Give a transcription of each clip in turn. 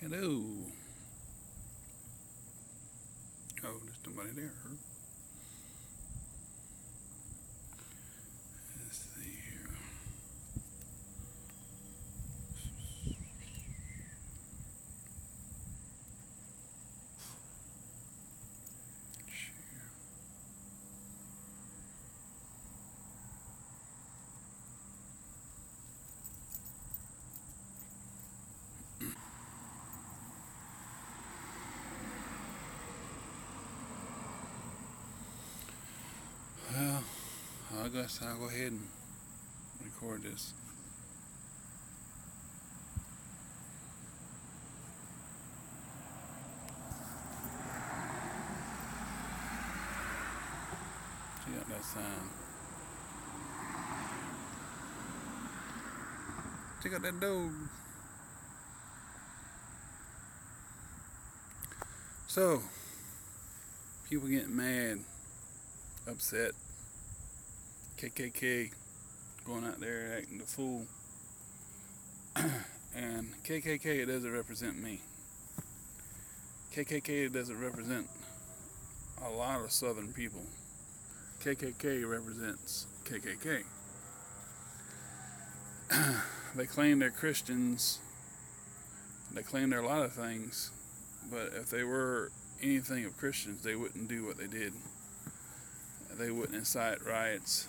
Hello. Oh, there's nobody there. Let's see here. Share. Well, I guess I'll go ahead and record this. Check out that sign. Check out that dog. So, people getting mad, upset. KKK going out there acting the fool. And KKK, it doesn't represent me. KKK doesn't represent a lot of Southern people. KKK represents KKK. They claim they're Christians. They claim they're a lot of things. But if they were anything of Christians, they wouldn't do what they did. They wouldn't incite riots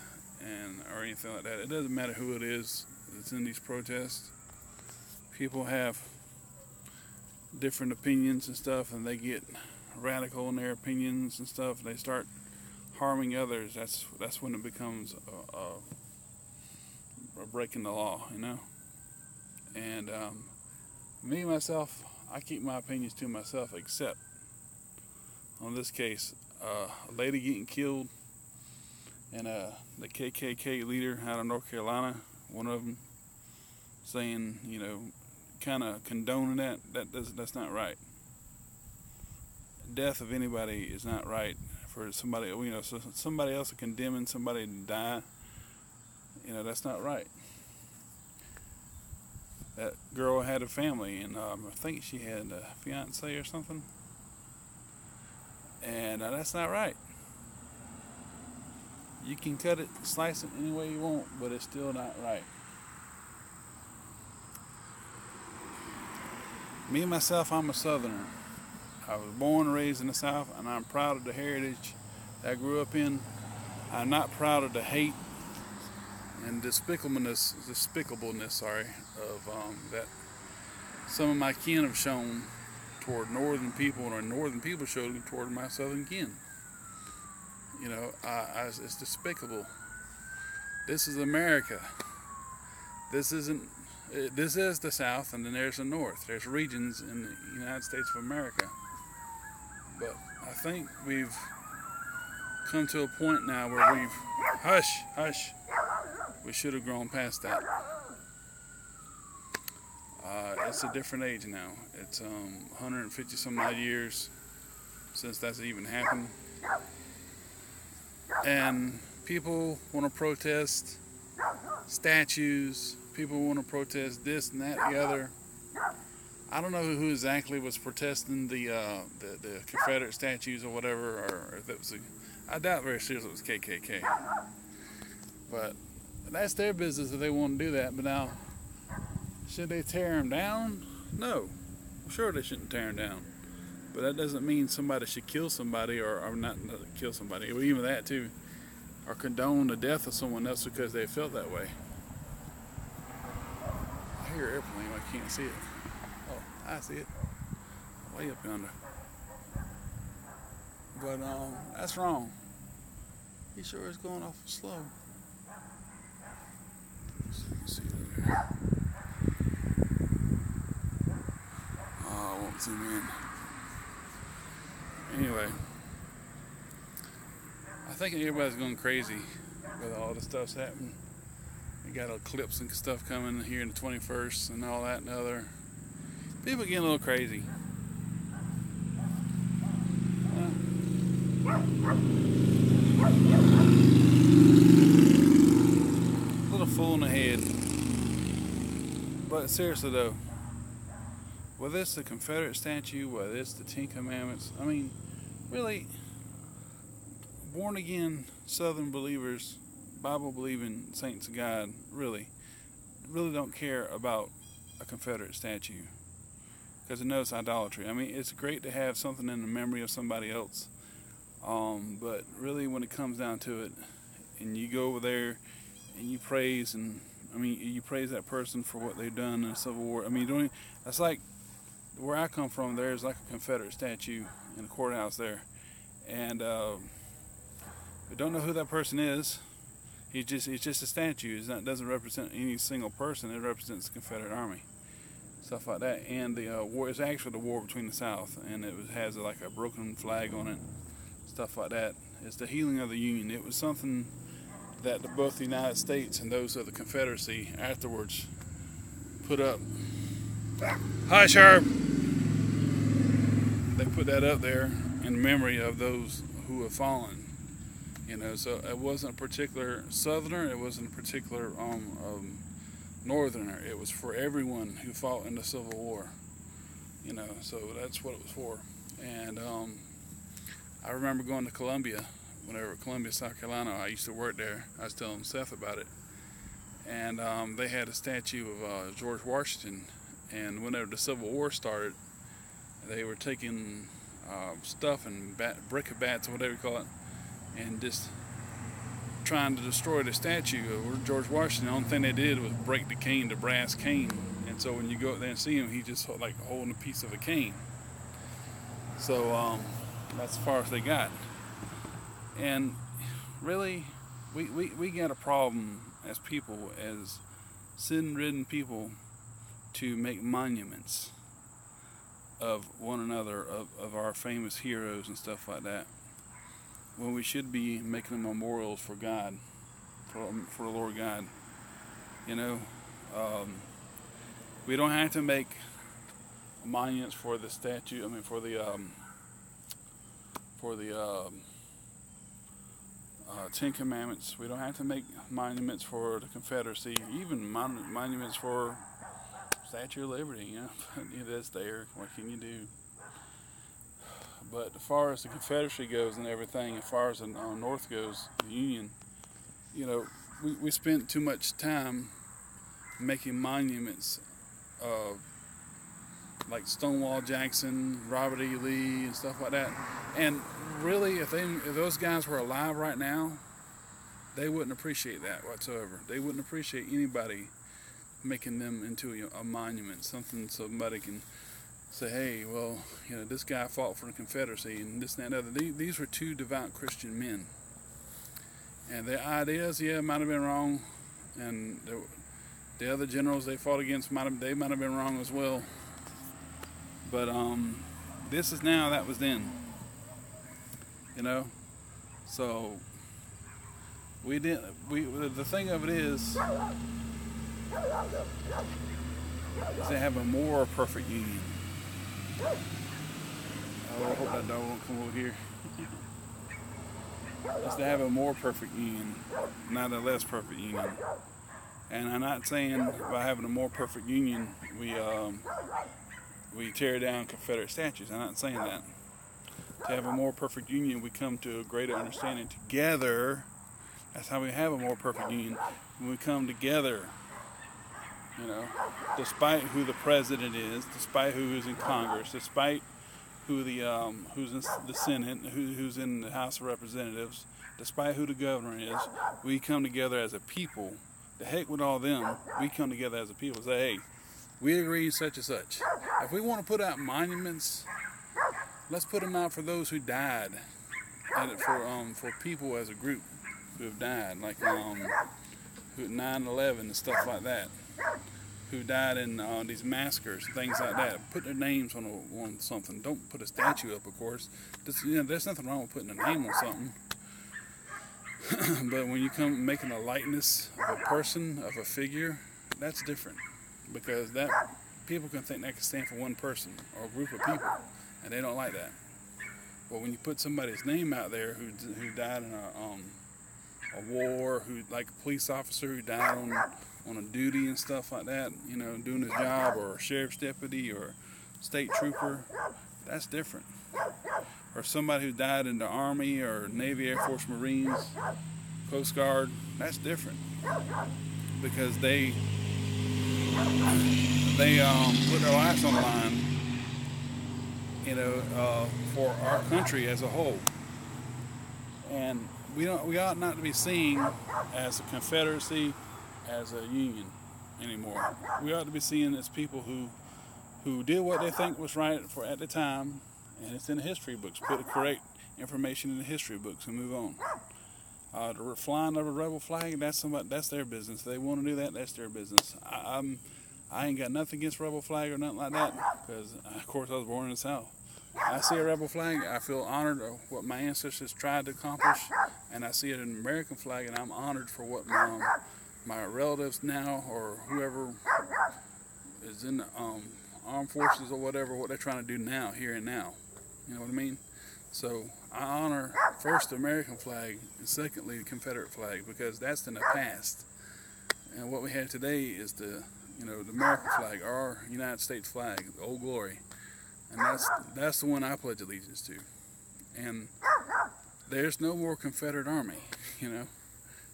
or anything like that. It doesn't matter who it is that's in these protests. People have different opinions and stuff, and they get radical in their opinions and stuff. They start harming others. That's when it becomes a breaking the law, you know. And me myself, I keep my opinions to myself, except on this case, a lady getting killed, and the KKK leader out of North Carolina, one of them, saying, you know, kind of condoning that's not right. Death of anybody is not right for somebody, you know, so somebody else condemning somebody to die, you know, that's not right. That girl had a family, and I think she had a fiance or something, and that's not right. You can cut it, slice it any way you want, but it's still not right. Me, myself, I'm a Southerner. I was born and raised in the South, and I'm proud of the heritage that I grew up in. I'm not proud of the hate and despicableness of that some of my kin have shown toward northern people, or northern people showed toward my southern kin. You know, it's despicable. This is America. This is the South, and then there's the North. There's regions in the United States of America. But I think we've come to a point now where hush. We should have grown past that. It's a different age now. It's 150 some odd years since that's even happened. And people want to protest statues. People want to protest this and that and the other. I don't know who exactly was protesting the Confederate statues or whatever, or if it was I doubt very seriously it was KKK. But that's their business if they want to do that. But now, should they tear them down? No. Sure, they shouldn't tear them down. But that doesn't mean somebody should kill somebody, or not kill somebody, or even that too, or condone the death of someone else because they felt that way. I hear an airplane, I can't see it. Oh, I see it. Way up yonder. But that's wrong. He sure is going awful slow. Let's see there. Oh, I won't zoom in. Anyway, I think everybody's going crazy with all the stuff's happening. We got eclipse and stuff coming here in the 21st and all that and the other. People getting a little crazy. A little full in the head. But seriously though, whether it's the Confederate statue, whether it's the Ten Commandments, I mean, really, born again Southern believers, Bible believing saints of God, really don't care about a Confederate statue, because they know it's idolatry. I mean, it's great to have something in the memory of somebody else, but really, when it comes down to it, and you go over there and you praise, and I mean, you praise that person for what they've done in the Civil War. I mean, that's like where I come from. There's like a Confederate statue in the courthouse there, and we don't know who that person is. It's just a statue. It doesn't represent any single person. It represents the Confederate Army, stuff like that. And the war is actually the war between the South, and it has like a broken flag on it, stuff like that. It's the healing of the Union. It was something that both the United States and those of the Confederacy afterwards put up. Hi, Sharp. They put that up there in memory of those who have fallen. You know, so it wasn't a particular Southerner, it wasn't a particular Northerner. It was for everyone who fought in the Civil War. You know, so that's what it was for. And I remember going to Columbia, Columbia, South Carolina. I used to work there. I was telling Seth about it. And they had a statue of George Washington. And whenever the Civil War started, they were taking stuff and brickbats, or whatever you call it, and just trying to destroy the statue of George Washington. The only thing they did was break the cane, the brass cane. And so when you go up there and see him, he just like holding a piece of a cane. So that's as far as they got. And really, we got a problem as people, as sin-ridden people, to make monuments of one another, of our famous heroes and stuff like that, when we should be making them memorials for God, for the Lord God. You know, we don't have to make monuments for the statue. I mean, for the Ten Commandments. We don't have to make monuments for the Confederacy, even monuments for Statue of Liberty. You know, that's there. What can you do? But as far as the Confederacy goes and everything, as far as the North goes, the Union, you know, we spent too much time making monuments of like Stonewall Jackson, Robert E. Lee, and stuff like that. And really, if those guys were alive right now, they wouldn't appreciate that whatsoever. They wouldn't appreciate anybody making them into a monument, something somebody can say, hey, well, you know, this guy fought for the Confederacy and this and that and other. These were two devout Christian men. And their ideas, yeah, might have been wrong. And the other generals they fought against, they might have been wrong as well. But this is now, that was then. You know? So, the thing of it is they have a more perfect union. Oh, I hope that dog won't come over here. Is to have a more perfect union, not a less perfect union. And I'm not saying by having a more perfect union we tear down Confederate statues. I'm not saying that. To have a more perfect union, we come to a greater understanding together. That's how we have a more perfect union. When we come together, you know, despite who the president is, despite who is in Congress, despite who's in the Senate, who's in the House of Representatives, despite who the governor is, we come together as a people. The heck with all them, we come together as a people. Say, hey, we agree such and such. If we want to put out monuments, let's put them out for those who died, and for people as a group who have died, like 9/11 and stuff like that, who died in these massacres, things like that. Put their names on something. Don't put a statue up, of course. There's nothing wrong with putting a name on something. But when you come making a likeness of a person, of a figure, that's different, because that people can think that can stand for one person or a group of people, and they don't like that. But when you put somebody's name out there who died in a war, who like a police officer who died on a duty and stuff like that, you know, doing his job, or a sheriff's deputy, or state trooper, that's different. Or somebody who died in the Army or Navy, Air Force, Marines, Coast Guard, that's different. Because they put their lives on the line, for our country as a whole. And we ought not to be seen as a confederacy, as a union anymore. We ought to be seen as people who did what they think was right at the time, and it's in the history books. Put the correct information in the history books and move on. The flying of a rebel flag, that's their business. They want to do that, that's their business. I ain't got nothing against rebel flag or nothing like that, because of course I was born in the South. I see a rebel flag, I feel honored of what my ancestors tried to accomplish, and I see it in an American flag, and I'm honored for what my relatives now, or whoever is in the armed forces or whatever, what they're trying to do now, here and now. You know what I mean? So I honor first the American flag, and secondly the Confederate flag, because that's in the past. And what we have today is the American flag, our United States flag, the Old Glory. And that's the one I pledge allegiance to. And there's no more Confederate Army,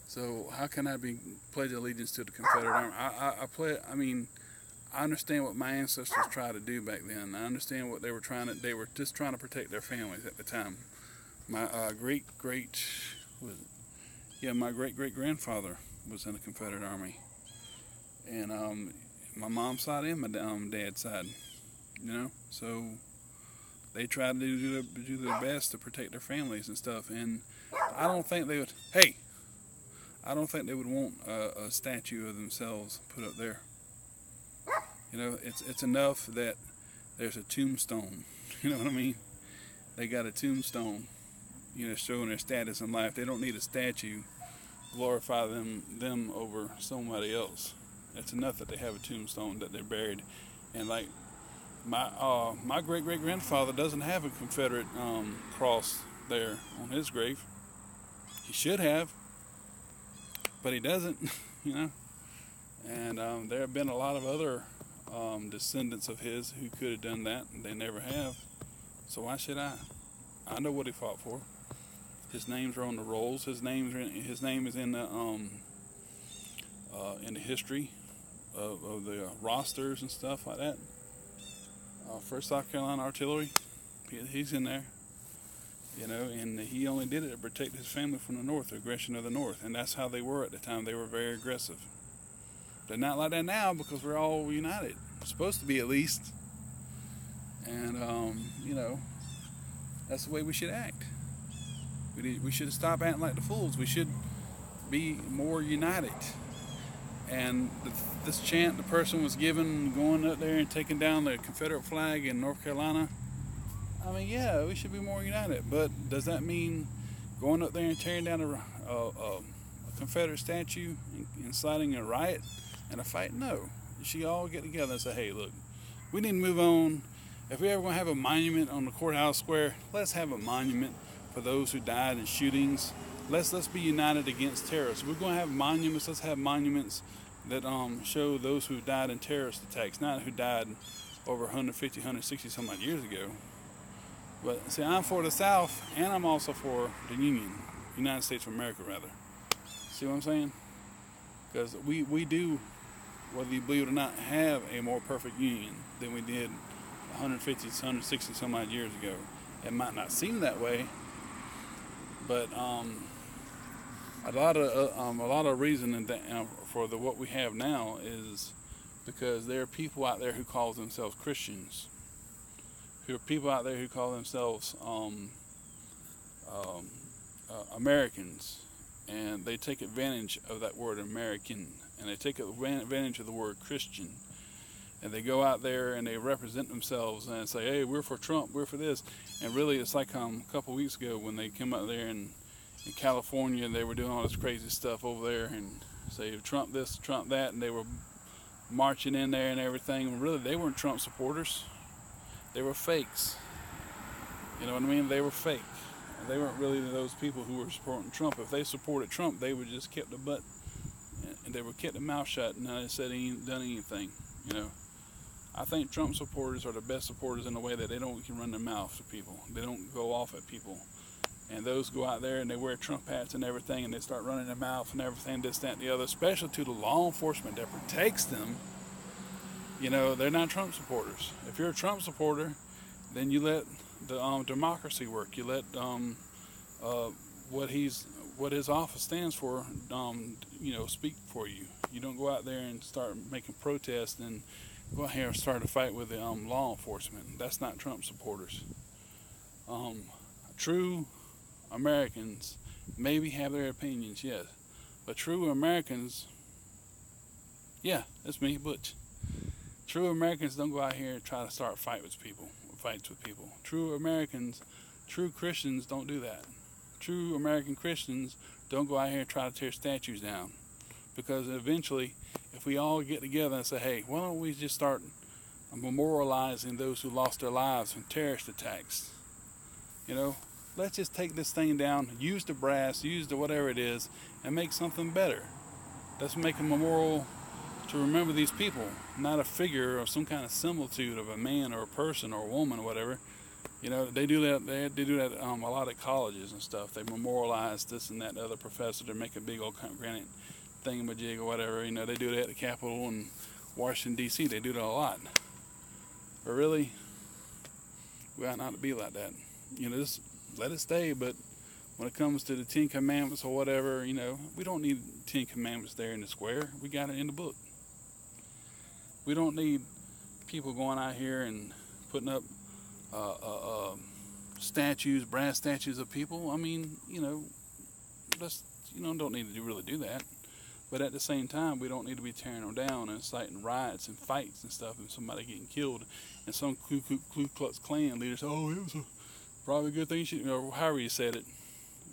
So how can I pledge allegiance to the Confederate Army? I understand what my ancestors tried to do back then. I understand what they were just trying to protect their families at the time. My great great-grandfather was in the Confederate Army. And my mom's side and my dad's side. So they tried to do their best to protect their families and stuff. And I don't think they would want a statue of themselves put up there. It's enough that there's a tombstone. You know what I mean? They got a tombstone, showing their status in life. They don't need a statue glorify them over somebody else. It's enough that they have a tombstone, that they're buried. And like my great-great-grandfather doesn't have a Confederate cross there on his grave. He should have, but he doesn't. And there have been a lot of other descendants of his who could have done that, and they never have. So why should I? I know what he fought for. His names are on the rolls. His name is in the history of the rosters and stuff like that. 1st South Carolina Artillery, he's in there. And he only did it to protect his family from the North, the aggression of the North, and that's how they were at the time. They were very aggressive. They're not like that now because we're all united. We're supposed to be, at least. And that's the way we should act. We should stop acting like the fools. We should be more united. And this chant the person was given, going up there and taking down the Confederate flag in North Carolina, yeah, we should be more united. But does that mean going up there and tearing down a Confederate statue and inciting a riot and a fight? No. You should all get together and say, hey, look, we need to move on. If we ever going to have a monument on the courthouse square, let's have a monument for those who died in shootings. Let's be united against terrorists. We're going to have monuments. Let's have monuments that show those who died in terrorist attacks, not who died over 150, 160 some odd years ago. But see, I'm for the South, and I'm also for the Union, United States of America, rather. See what I'm saying? Because we do, whether you believe it or not, have a more perfect union than we did 150, 160 some odd years ago. It might not seem that way, but a lot of reason for what we have now is because there are people out there who call themselves Christians. There are people out there who call themselves Americans, and they take advantage of that word American, and they take advantage of the word Christian, and they go out there and they represent themselves and say, hey, we're for Trump, we're for this. And really it's like a couple weeks ago when they came out there in California, they were doing all this crazy stuff over there and say Trump this, Trump that, and they were marching in there and everything. And really, they weren't Trump supporters. They were fakes. You know what I mean? They were fake. They weren't really those people who were supporting Trump. If they supported Trump, they would just kept the mouth shut and not said done anything. I think Trump supporters are the best supporters in the way that they don't can run their mouth to people. They don't go off at people. And those go out there and they wear Trump hats and everything, and they start running their mouth and everything, this, that, and the other, especially to the law enforcement that protects them. You know, they're not Trump supporters. If you're a Trump supporter, then you let the democracy work. You let what his office stands for, you know, speak for you. You don't go out there and start making protests and go out here and start a fight with the law enforcement. That's not Trump supporters. True Americans maybe have their opinions, yes, but true Americans, yeah, that's me, Butch. True Americans don't go out here and try to start fights with people. True Americans, true Christians don't do that. True American Christians don't go out here and try to tear statues down, because eventually, if we all get together and say, hey, why don't we just start memorializing those who lost their lives in terrorist attacks? You know, let's just take this thing down, use the brass, use the whatever it is, and make something better. Let's make a memorial to remember these people, not a figure or some kind of similitude of a man or a person or a woman or whatever. You know, they do that. They do that a lot of colleges and stuff. They memorialize this and that and other professor to make a big old granite thingamajig or whatever. You know, they do that at the Capitol in Washington D.C. They do that a lot. But really, we ought not to be like that. You know, just let it stay. But when it comes to the 10 Commandments or whatever, you know, we don't need 10 Commandments there in the square. We got it in the book. We don't need people going out here and putting up statues, brass statues of people. I mean, you know, don't need to really do that. But at the same time, we don't need to be tearing them down and inciting riots and fights and stuff, and somebody getting killed, and some Ku Klux Klan leaders, oh, it was probably a good thing, or however you said it,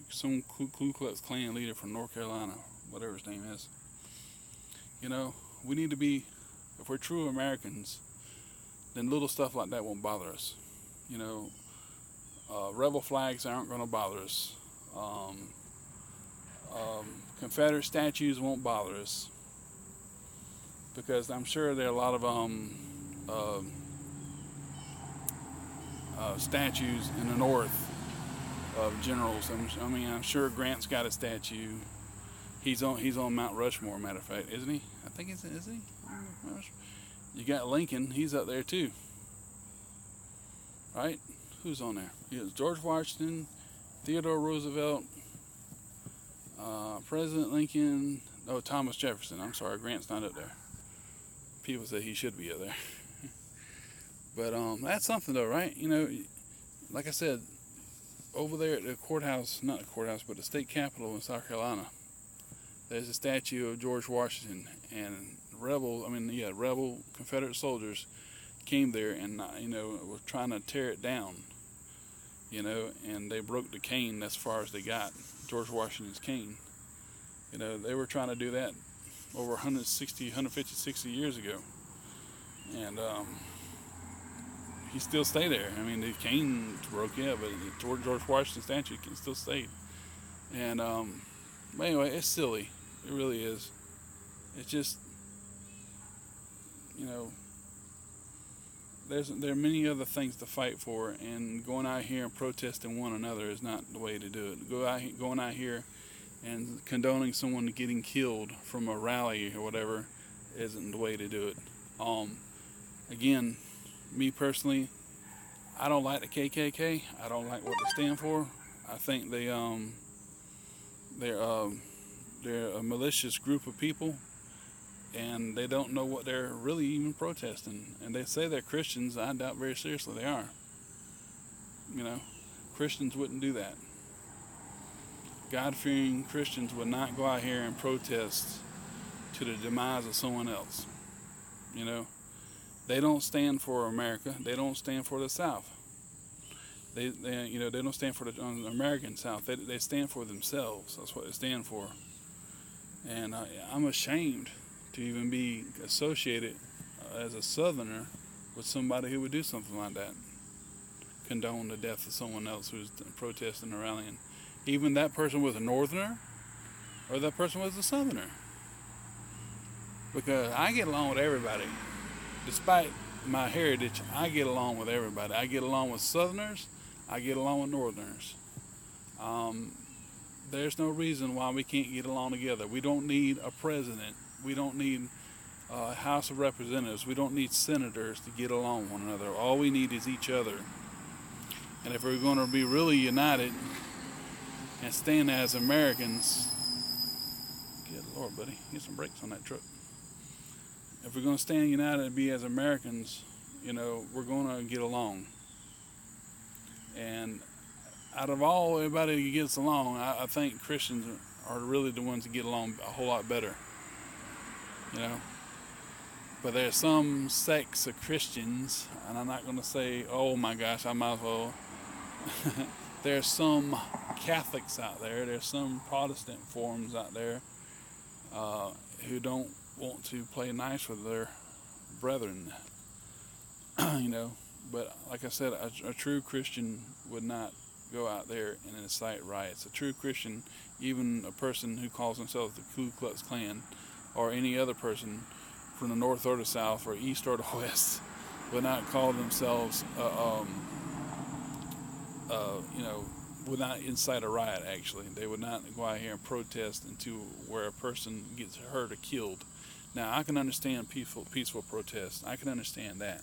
some Ku Klux Klan leader from North Carolina, whatever his name is. You know, we need to be, if we're true Americans, then little stuff like that won't bother us. You know, rebel flags aren't going to bother us. Confederate statues won't bother us, because I'm sure there are a lot of statues in the North of generals. I'm sure Grant's got a statue. He's on Mount Rushmore, matter of fact, isn't he? I think is he? You got Lincoln, he's up there too. Right? Who's on there? It's George Washington, Theodore Roosevelt, President Lincoln, Thomas Jefferson. I'm sorry, Grant's not up there. People say he should be up there. But that's something though, right? You know, like I said, over there at the courthouse, not the courthouse, but the state capitol in South Carolina, there's a statue of George Washington, and rebel Confederate soldiers came there and, were trying to tear it down, and they broke the cane. That's as far as they got, George Washington's cane. They were trying to do that over 150, 60 years ago. And he still stayed there. I mean, the cane broke, yeah, but the George Washington statue can still stay. And but anyway, it's silly. It really is. It's just, there are many other things to fight for, and going out here and protesting one another is not the way to do it. Going out here and condoning someone getting killed from a rally or whatever isn't the way to do it. Again, me personally, I don't like the KKK. I don't like what they stand for. I think they're a malicious group of people, and they don't know what they're really even protesting. And they say they're Christians. I doubt very seriously they are. Christians wouldn't do that. God-fearing Christians would not go out here and protest to the demise of someone else. They don't stand for America. They don't stand for the South. They don't stand for the American South. They stand for themselves. That's what they stand for. And I'm ashamed to even be associated as a Southerner with somebody who would do something like that. Condone the death of someone else who's protesting or rallying. Even that person was a Northerner, or that person was a Southerner. Because I get along with everybody, despite my heritage, I get along with everybody. I get along with Southerners. I get along with Northerners. There's no reason why we can't get along together. We don't need a president. We don't need a House of Representatives. We don't need senators to get along with one another. All we need is each other. And if we're going to be really united and stand as Americans, good Lord, buddy, get some brakes on that truck. If we're going to stand united and be as Americans, you know, we're going to get along. And out of all everybody who gets along, I think Christians are really the ones that get along a whole lot better. You know? But there's some sects of Christians, and I'm not going to say, oh my gosh, I might as well. There's some Catholics out there, there's some Protestant forms out there who don't want to play nice with their brethren. You know? But like I said, a true Christian would not go out there and incite riots. A true Christian, even a person who calls himself the Ku Klux Klan, or any other person from the north or the south, or east or the west, would not call themselves, you know, would not incite a riot. Actually, they would not go out here and protest into where a person gets hurt or killed. Now, I can understand peaceful protest. I can understand that.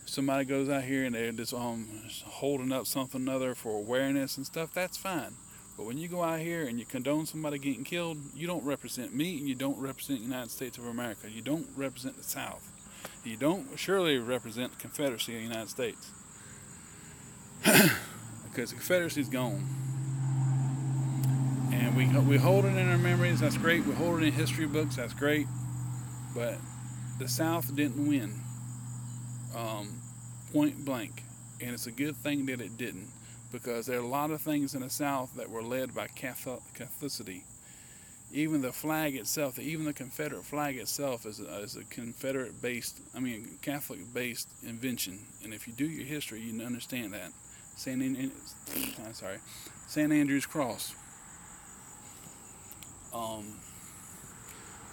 Somebody goes out here and they're just holding up something or other for awareness and stuff, that's fine. But when you go out here and you condone somebody getting killed, you don't represent me, and you don't represent the United States of America. You don't represent the South. You don't surely represent the Confederacy of the United States. Because the Confederacy is gone. And we hold it in our memories, that's great. We hold it in history books, that's great. But the South didn't win. Point blank, and it's a good thing that it didn't, because there are a lot of things in the South that were led by Catholicity. Even the flag itself, even the Confederate flag itself, is a Catholic-based invention. And if you do your history, you understand that. St. Andrew's Cross.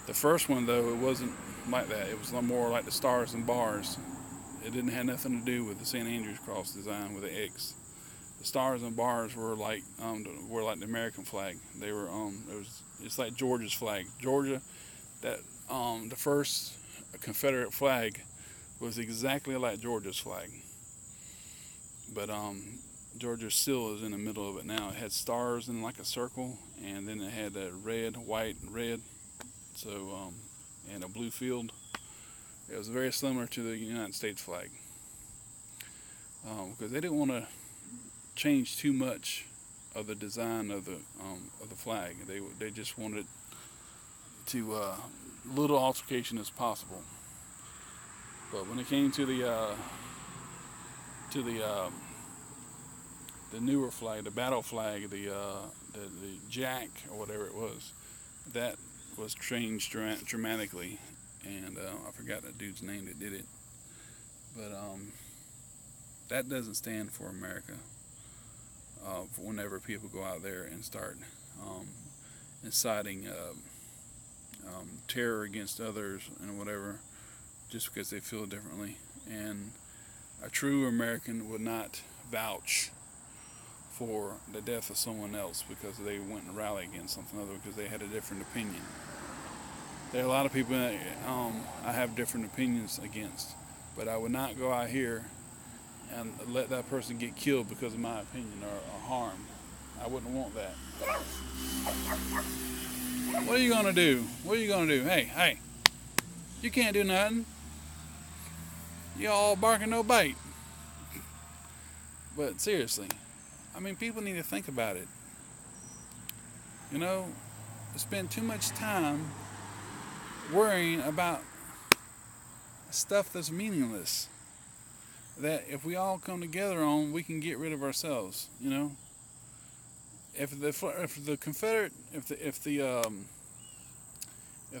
The first one, though, it wasn't like that. It was more like the stars and bars. It didn't have nothing to do with the St. Andrew's Cross design with the X. The stars and bars were like the American flag. They were it's like Georgia's flag. Georgia, that the first Confederate flag was exactly like Georgia's flag. But Georgia still is in the middle of it now. It had stars in like a circle, and then it had a red, white, and red. So and a blue field. It was very similar to the United States flag, because they didn't want to change too much of the design of the flag. They just wanted to little altercation as possible. But when it came to the newer flag, the battle flag, the Jack or whatever it was, that was changed dramatically. And I forgot that dude's name that did it. But that doesn't stand for America. Whenever people go out there and start inciting terror against others and whatever, just because they feel differently. And a true American would not vouch for the death of someone else because they went and rallied against something other because they had a different opinion. There are a lot of people that I have different opinions against, but I would not go out here and let that person get killed because of my opinion or harm. I wouldn't want that. What are you gonna do? What are you gonna do? Hey, you can't do nothing. You all barking no bite. But seriously, I mean, people need to think about it. You know, spend too much time worrying about stuff that's meaningless, that if we all come together on, we can get rid of ourselves. You know, if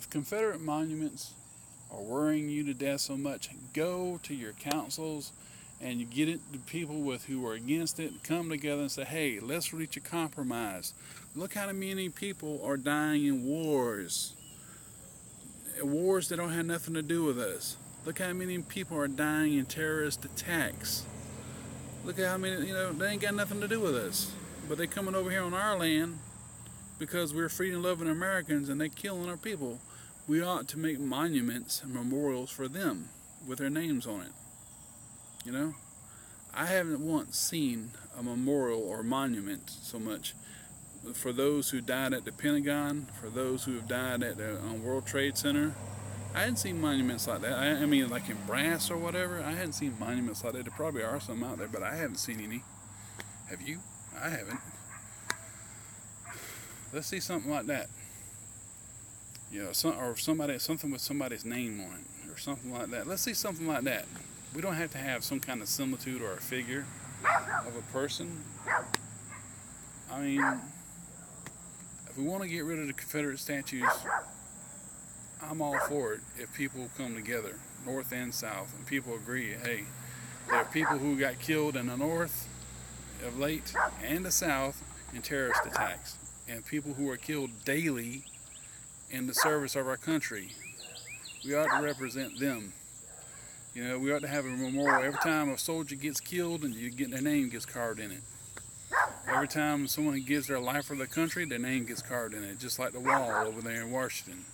Confederate monuments are worrying you to death so much, go to your councils and you get it to people who are against it, come together and say, hey, let's reach a compromise. Look how many people are dying in wars that don't have nothing to do with us. Look how many people are dying in terrorist attacks. Look at how many, they ain't got nothing to do with us. But they coming over here on our land because we're freedom-loving Americans and they killing our people. We ought to make monuments and memorials for them with their names on it. I haven't once seen a memorial or monument so much for those who died at the Pentagon, for those who have died at the World Trade Center. I hadn't seen monuments like that. I mean, like in brass or whatever. I hadn't seen monuments like that. There probably are some out there, but I haven't seen any. Have you? I haven't. Let's see something like that. Something with somebody's name on it, or something like that. Let's see something like that. We don't have to have some kind of similitude or a figure of a person. I mean, if we want to get rid of the Confederate statues, I'm all for it if people come together, North and South, and people agree, hey, there are people who got killed in the North of late and the South in terrorist attacks, and people who are killed daily in the service of our country. We ought to represent them. We ought to have a memorial every time a soldier gets killed and their name gets carved in it. Every time someone gives their life for the country, their name gets carved in it, just like the wall over there in Washington.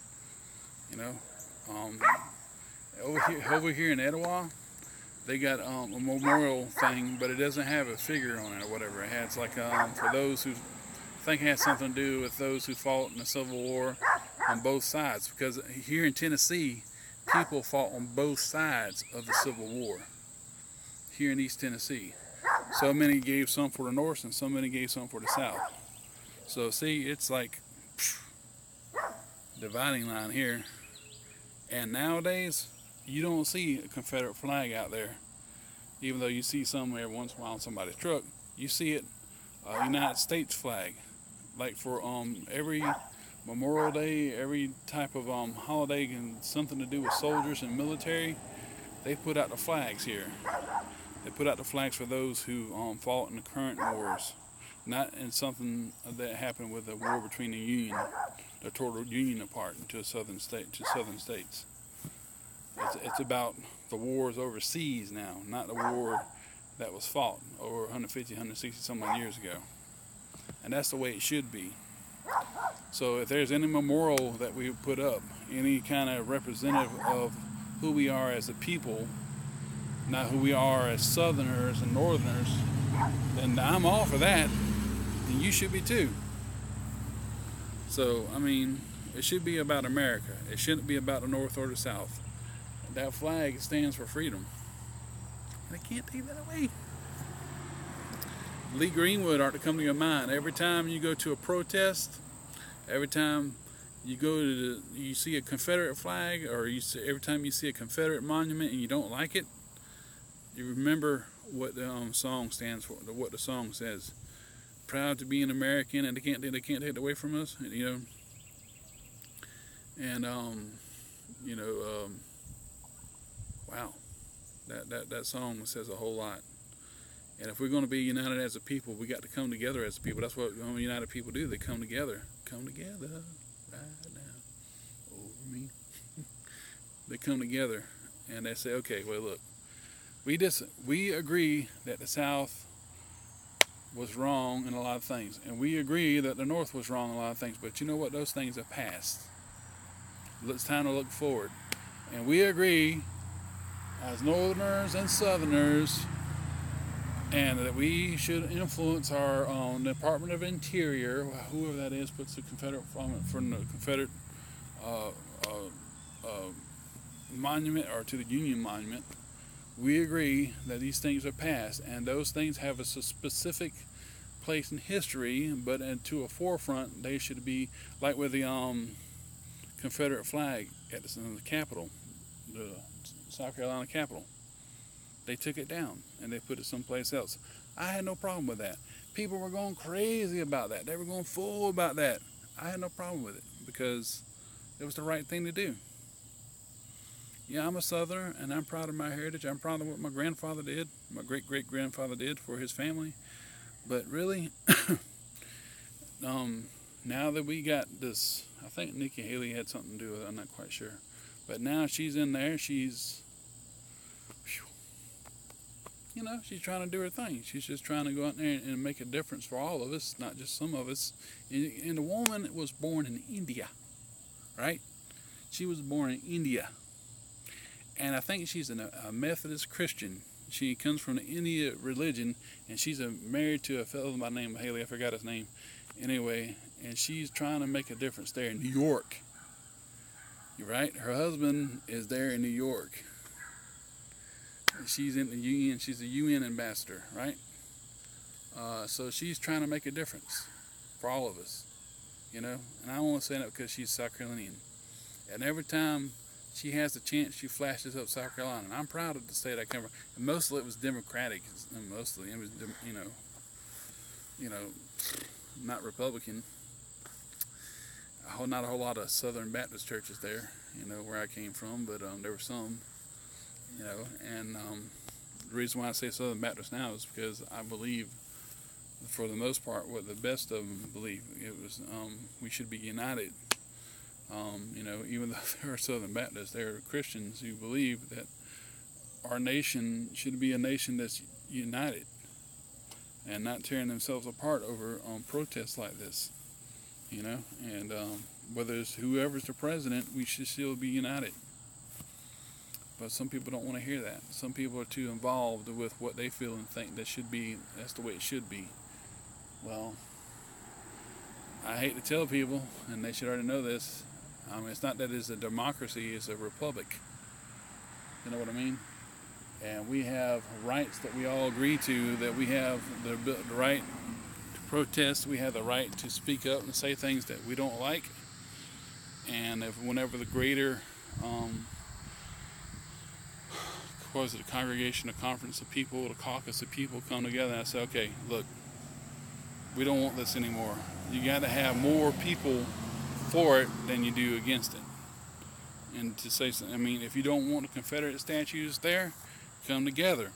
Over here in Etowah, they got a memorial thing, but it doesn't have a figure on it or whatever. It has like for those who think it has something to do with those who fought in the Civil War on both sides, because here in Tennessee, people fought on both sides of the Civil War. Here in East Tennessee, so many gave some for the North and so many gave some for the South. So see, it's like dividing line here. And nowadays, you don't see a Confederate flag out there. Even though you see some every once in a while on somebody's truck, you see it, United States flag. Like for every Memorial Day, every type of holiday and something to do with soldiers and military, they put out the flags here. They put out the flags for those who fought in the current wars, not in something that happened with the war between the Union, that tore the Union apart into southern states. It's about the wars overseas now, not the war that was fought over 150, 160 some odd years ago. And that's the way it should be. So if there's any memorial that we put up, any kind of representative of who we are as a people, not who we are as Southerners and Northerners, then I'm all for that, and you should be too. So, I mean, it should be about America. It shouldn't be about the North or the South. That flag stands for freedom, and I can't take that away. Lee Greenwood ought to come to your mind. Every time you go to a protest, every time you go to you see a Confederate flag, or every time you see a Confederate monument and you don't like it, you remember what the song stands for, what the song says. Proud to be an American, and they can't take it away from us, And wow, that song says a whole lot. And if we're going to be united as a people, we got to come together as a people. That's what united people do. They come together. Come together right now over me. They come together and they say, okay, well, look, we agree that the South was wrong in a lot of things, and we agree that the North was wrong in a lot of things. But you know what? Those things have passed. It's time to look forward. And we agree as Northerners and Southerners, and that we should influence our Department of Interior, whoever that is, puts the Confederate from the Confederate monument or to the Union monument. We agree that these things are past, and those things have a specific place in history, but to a forefront, they should be like with the Confederate flag at the Capitol, the South Carolina Capitol. They took it down and they put it someplace else. I had no problem with that. People were going crazy about that. They were going full about that. I had no problem with it because it was the right thing to do. Yeah, I'm a Southerner and I'm proud of my heritage. I'm proud of what my grandfather did, my great-great-grandfather did for his family. But really, now that we got this, I think Nikki Haley had something to do with it, I'm not quite sure. But now she's in there, she's she's trying to do her thing. She's just trying to go out there and make a difference for all of us, not just some of us. And the woman was born in India, right? She was born in India. And I think she's a Methodist Christian. She comes from the India religion, and she's married to a fellow by the name of Haley. I forgot his name. Anyway, and she's trying to make a difference there in New York. You're right. Her husband is there in New York. She's in the UN. She's a UN ambassador, right? So she's trying to make a difference for all of us, And I don't want to say that because she's South Carolinian. And every time she has the chance, she flashes up South Carolina. And I'm proud of the state I come from. And mostly it was Democratic. Mostly it was, not Republican. Not a whole lot of Southern Baptist churches there, where I came from, but there were some, and the reason why I say Southern Baptist now is because I believe, for the most part, what the best of them believe, it was we should be united. Even though they're Southern Baptists, they're Christians who believe that our nation should be a nation that's united and not tearing themselves apart over protests like this. And whether it's whoever's the president, we should still be united. But some people don't want to hear that. Some people are too involved with what they feel and think that's the way it should be. Well, I hate to tell people, and they should already know this, it's not that it's a democracy, it's a republic. You know what I mean? And we have rights that we all agree to, that we have the right to protest, we have the right to speak up and say things that we don't like. And whenever the greater the congregation, a conference of people, the caucus of people come together, and I say, okay, look, we don't want this anymore. You got to have more people for it than you do against it. And to say something, if you don't want the Confederate statues there, come together,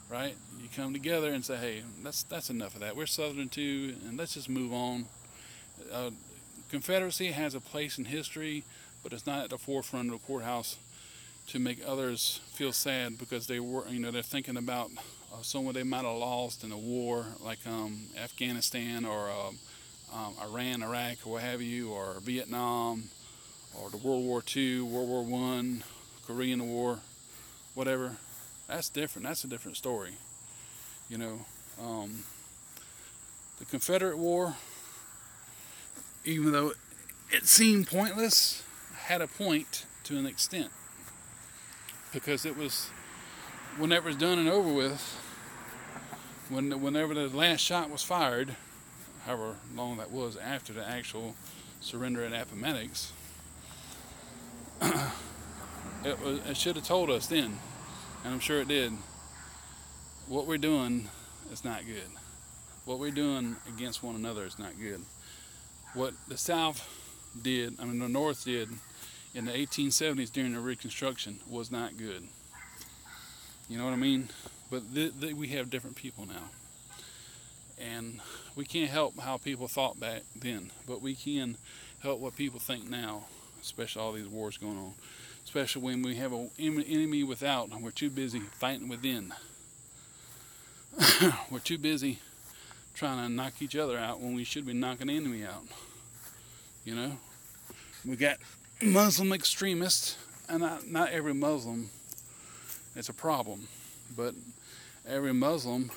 right? You come together and say, hey, that's enough of that. We're Southern too, and let's just move on. Confederacy has a place in history, but it's not at the forefront of the courthouse to make others feel sad because they're thinking about someone they might have lost in a war like Afghanistan or Iran, Iraq, or what have you, or Vietnam, or the World War II, World War I, Korean War, whatever. That's different. That's a different story. The Confederate War, even though it seemed pointless, had a point to an extent. Because it was, whenever it's done and over with, whenever the last shot was fired, however long that was after the actual surrender at Appomattox, it should have told us then, and I'm sure it did, what we're doing is not good. What we're doing against one another is not good. What the South did, the North did, in the 1870s during the Reconstruction was not good. You know what I mean? But we have different people now. And we can't help how people thought back then, but we can help what people think now, especially all these wars going on. Especially when we have an enemy without, and we're too busy fighting within. We're too busy trying to knock each other out when we should be knocking the enemy out. We got Muslim extremists, and not every Muslim is a problem, but every Muslim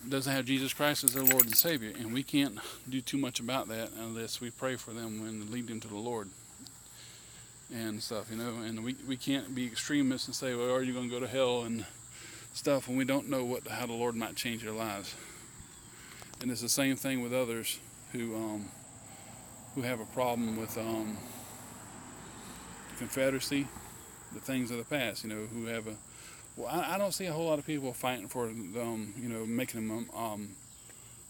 doesn't have Jesus Christ as their Lord and Savior, and we can't do too much about that unless we pray for them and lead them to the Lord and stuff, and we can't be extremists and say, well, are you going to go to hell and stuff, when we don't know how the Lord might change their lives. And it's the same thing with others who have a problem with Confederacy, the things of the past, who have I don't see a whole lot of people fighting for making them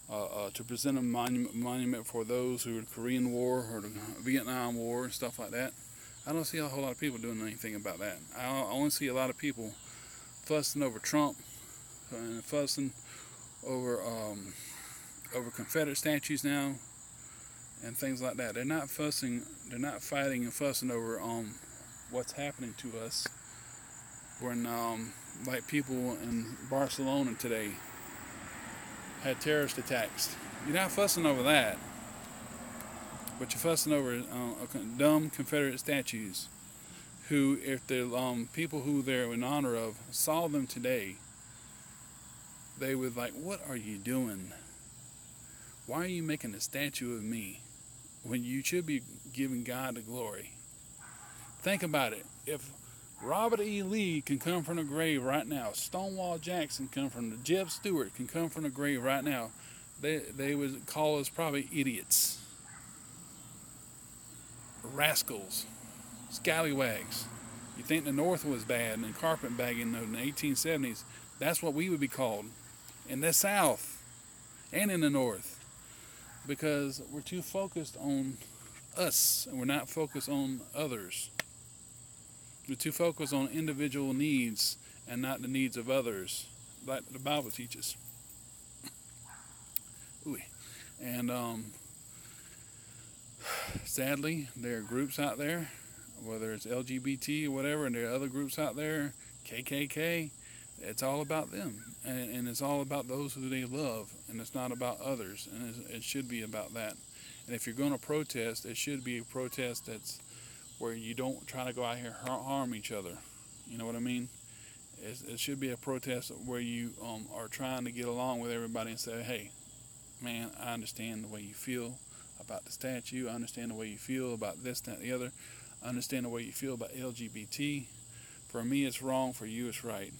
to present a monument for those who were the Korean War or the Vietnam War and stuff like that. I don't see a whole lot of people doing anything about that. I only see a lot of people fussing over Trump and fussing over Confederate statues now and things like that. They're not fighting and fussing over what's happening to us when like people in Barcelona today had terrorist attacks. You're not fussing over that, but you're fussing over dumb Confederate statues. Who, if the people who they're in honor of saw them today, they would like, "What are you doing? Why are you making a statue of me when you should be giving God the glory?" Think about it. If Robert E. Lee can come from the grave right now, Stonewall Jackson can come from the Jeb Stuart can come from the grave right now, they would call us probably idiots, rascals, scallywags. You think the North was bad and carpetbagging in the 1870s? That's what we would be called in the South and in the North, because we're too focused on us and we're not focused on others. We're too focused on individual needs and not the needs of others, like the Bible teaches. Ooh. And sadly, there are groups out there, whether it's LGBT or whatever, and there are other groups out there, KKK. It's all about them, and it's all about those who they love, and it's not about others, and it should be about that. And if you're going to protest, it should be a protest that's where you don't try to go out here and harm each other. You know what I mean? It should be a protest where you are trying to get along with everybody and say, "Hey, man, I understand the way you feel about the statue. I understand the way you feel about this, that, and the other. I understand the way you feel about LGBT. For me, it's wrong. For you, it's right.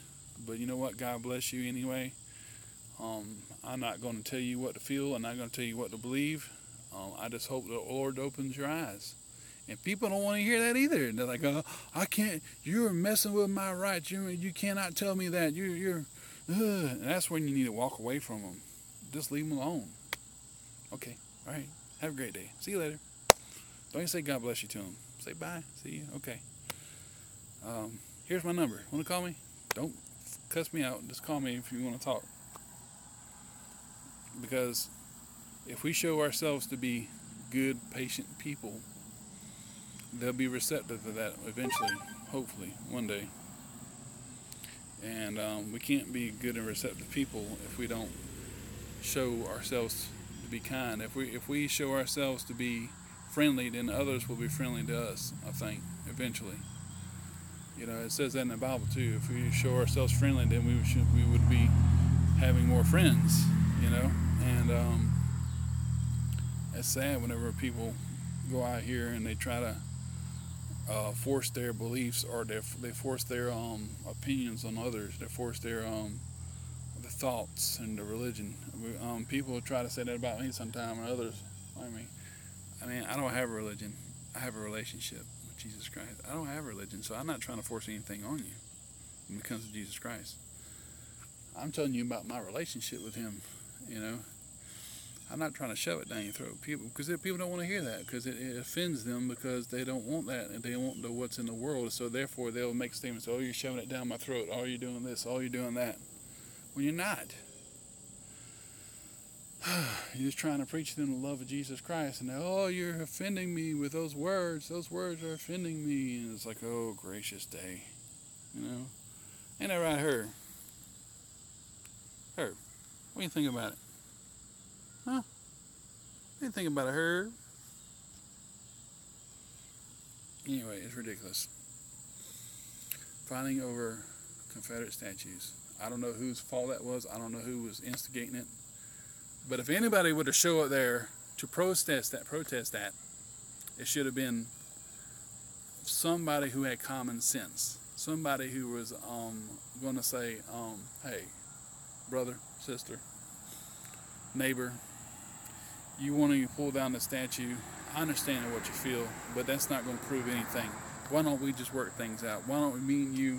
But you know what? God bless you anyway. I'm not going to tell you what to feel. I'm not going to tell you what to believe. I just hope the Lord opens your eyes." And people don't want to hear that either. They're like, "Oh, I can't. You're messing with my rights. You cannot tell me that. And that's when you need to walk away from them. Just leave them alone. Okay. All right. Have a great day. See you later. Don't even say God bless you to them. Say bye. See you. Okay. Here's my number. Want to call me? Don't cuss me out. Just call me if you want to talk. Because if we show ourselves to be good, patient people, they'll be receptive to that eventually, hopefully, one day. And we can't be good and receptive people if we don't show ourselves to be kind. If we show ourselves to be friendly, then others will be friendly to us, I think, eventually. You know, it says that in the Bible too. If we show ourselves friendly, then we would be having more friends, you know. And it's sad whenever people go out here and they try to force their beliefs, or they force their opinions on others. They force their the thoughts and the religion. People try to say that about me sometimes, and others like me. I mean, I don't have a religion. I have a relationship with Jesus Christ. I don't have a religion, so I'm not trying to force anything on you when it comes to Jesus Christ. I'm telling you about my relationship with Him. You know, I'm not trying to shove it down your throat, because people don't want to hear that, because it offends them, because they don't want that, and they won't know what's in the world. So therefore, they'll make statements: "Oh, you're shoving it down my throat. Oh, you're doing this. Oh, you're doing that." When you're not. You're just trying to preach to them the love of Jesus Christ, and "Oh, you're offending me with those words. Those words are offending me." And it's like, oh, gracious day. You know? Ain't that right, Herb? Herb, what do you think about it? Huh? What do you think about it, Herb? Anyway, it's ridiculous. Fighting over Confederate statues. I don't know whose fault that was. I don't know who was instigating it. But if anybody would have showed up there to protest that, it should have been somebody who had common sense. Somebody who was going to say, "Hey, brother, sister, neighbor, you want to pull down the statue. I understand what you feel, but that's not going to prove anything. Why don't we just work things out? Why don't we, me and you,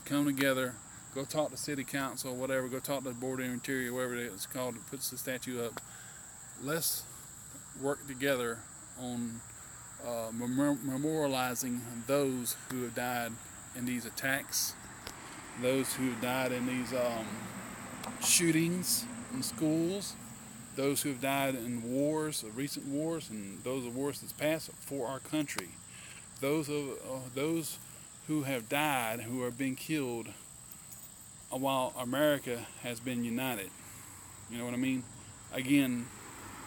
come together, go talk to city council, whatever, go talk to the board of interior, whatever it's called, that puts the statue up. Let's work together on memorializing those who have died in these attacks, those who have died in these shootings in schools, those who have died in wars, recent wars, and those of wars that's passed for our country. Those who have died, who are being killed, while America has been united. You know what I mean? Again,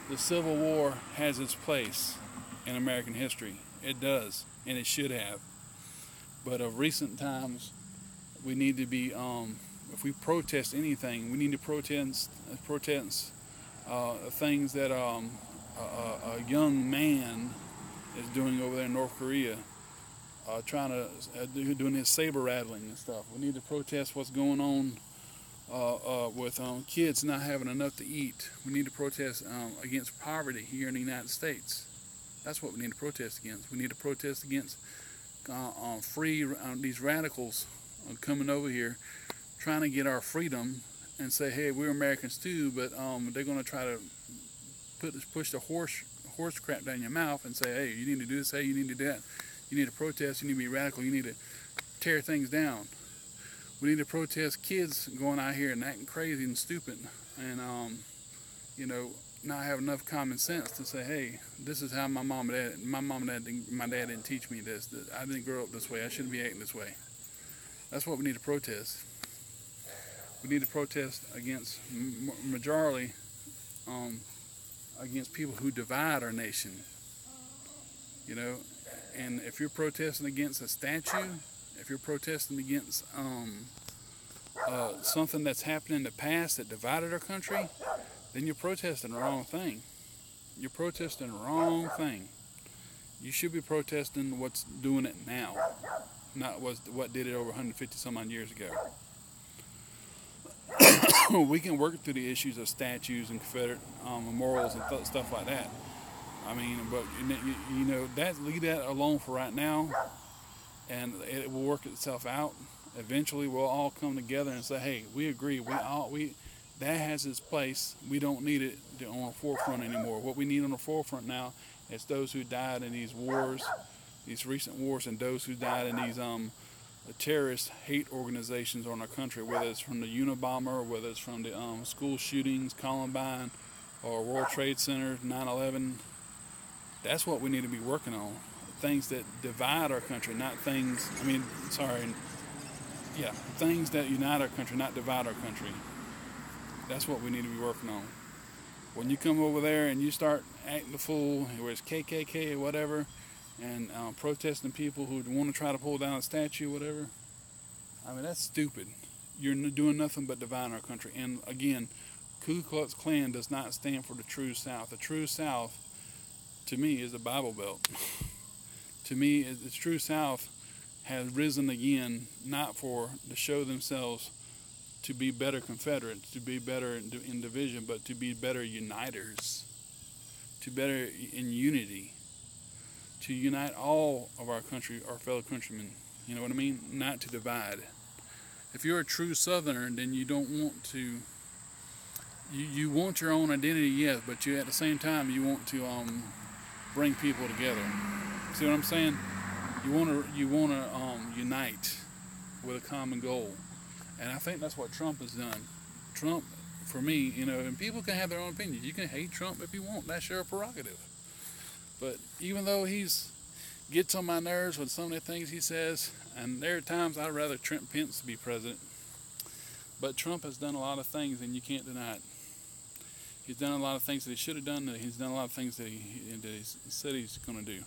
the Civil War has its place in American history. It does, and it should have. But of recent times, we need to be, if we protest anything, we need to protest things that a young man is doing over there in North Korea, trying to doing his saber rattling and stuff. We need to protest what's going on with kids not having enough to eat. We need to protest against poverty here in the United States. That's what we need to protest against. We need to protest against these radicals coming over here, trying to get our freedom, and say, hey, we're Americans too, but they're going to try to push the horse crap down your mouth and say, hey, you need to do this, hey, you need to do that. You need to protest, you need to be radical, you need to tear things down. We need to protest kids going out here and acting crazy and stupid, and not have enough common sense to say, hey, this is how my mom and dad didn't teach me this. I didn't grow up this way. I shouldn't be acting this way. That's what we need to protest. We need to protest against majority against people who divide our nation. And if you're protesting against a statue, if you're protesting against something that's happened in the past that divided our country, then you're protesting the wrong thing. You're protesting the wrong thing. You should be protesting what's doing it now, not what did it over 150 some odd years ago. We can work through the issues of statues and Confederate memorials and stuff like that. I mean, but leave that alone for right now, and it will work itself out. Eventually, we'll all come together and say, "Hey, we agree. That has its place. We don't need it on the forefront anymore. What we need on the forefront now is those who died in these wars, these recent wars, and those who died in these terrorist hate organizations on our country, whether it's from the Unabomber, or whether it's from the school shootings, Columbine, or World Trade Center, 9/11. That's what we need to be working on. Things that divide our country, not things. Things that unite our country, not divide our country. That's what we need to be working on. When you come over there and you start acting the fool, where it's KKK or whatever, and protesting people who want to try to pull down a statue, whatever, I mean, that's stupid. You're doing nothing but dividing our country. And again, Ku Klux Klan does not stand for the true South. The true South, to me, is the Bible Belt. To me, the true South has risen again, not to show themselves to be better Confederates, to be better in division, but to be better uniters, to better in unity, to unite all of our country, our fellow countrymen. You know what I mean? Not to divide. If you're a true Southerner, then you don't want to. You want your own identity, yes, but you at the same time you want to bring people together. See what I'm saying? You want to unite with a common goal. And I think that's what Trump has done. Trump, for me, and people can have their own opinions. You can hate Trump if you want. That's your prerogative. But even though gets on my nerves with some of the things he says, and there are times I'd rather Trump Pence be president. But Trump has done a lot of things, and you can't deny it. He's done a lot of things that he should have done. He's done a lot of things that he said he's going to do.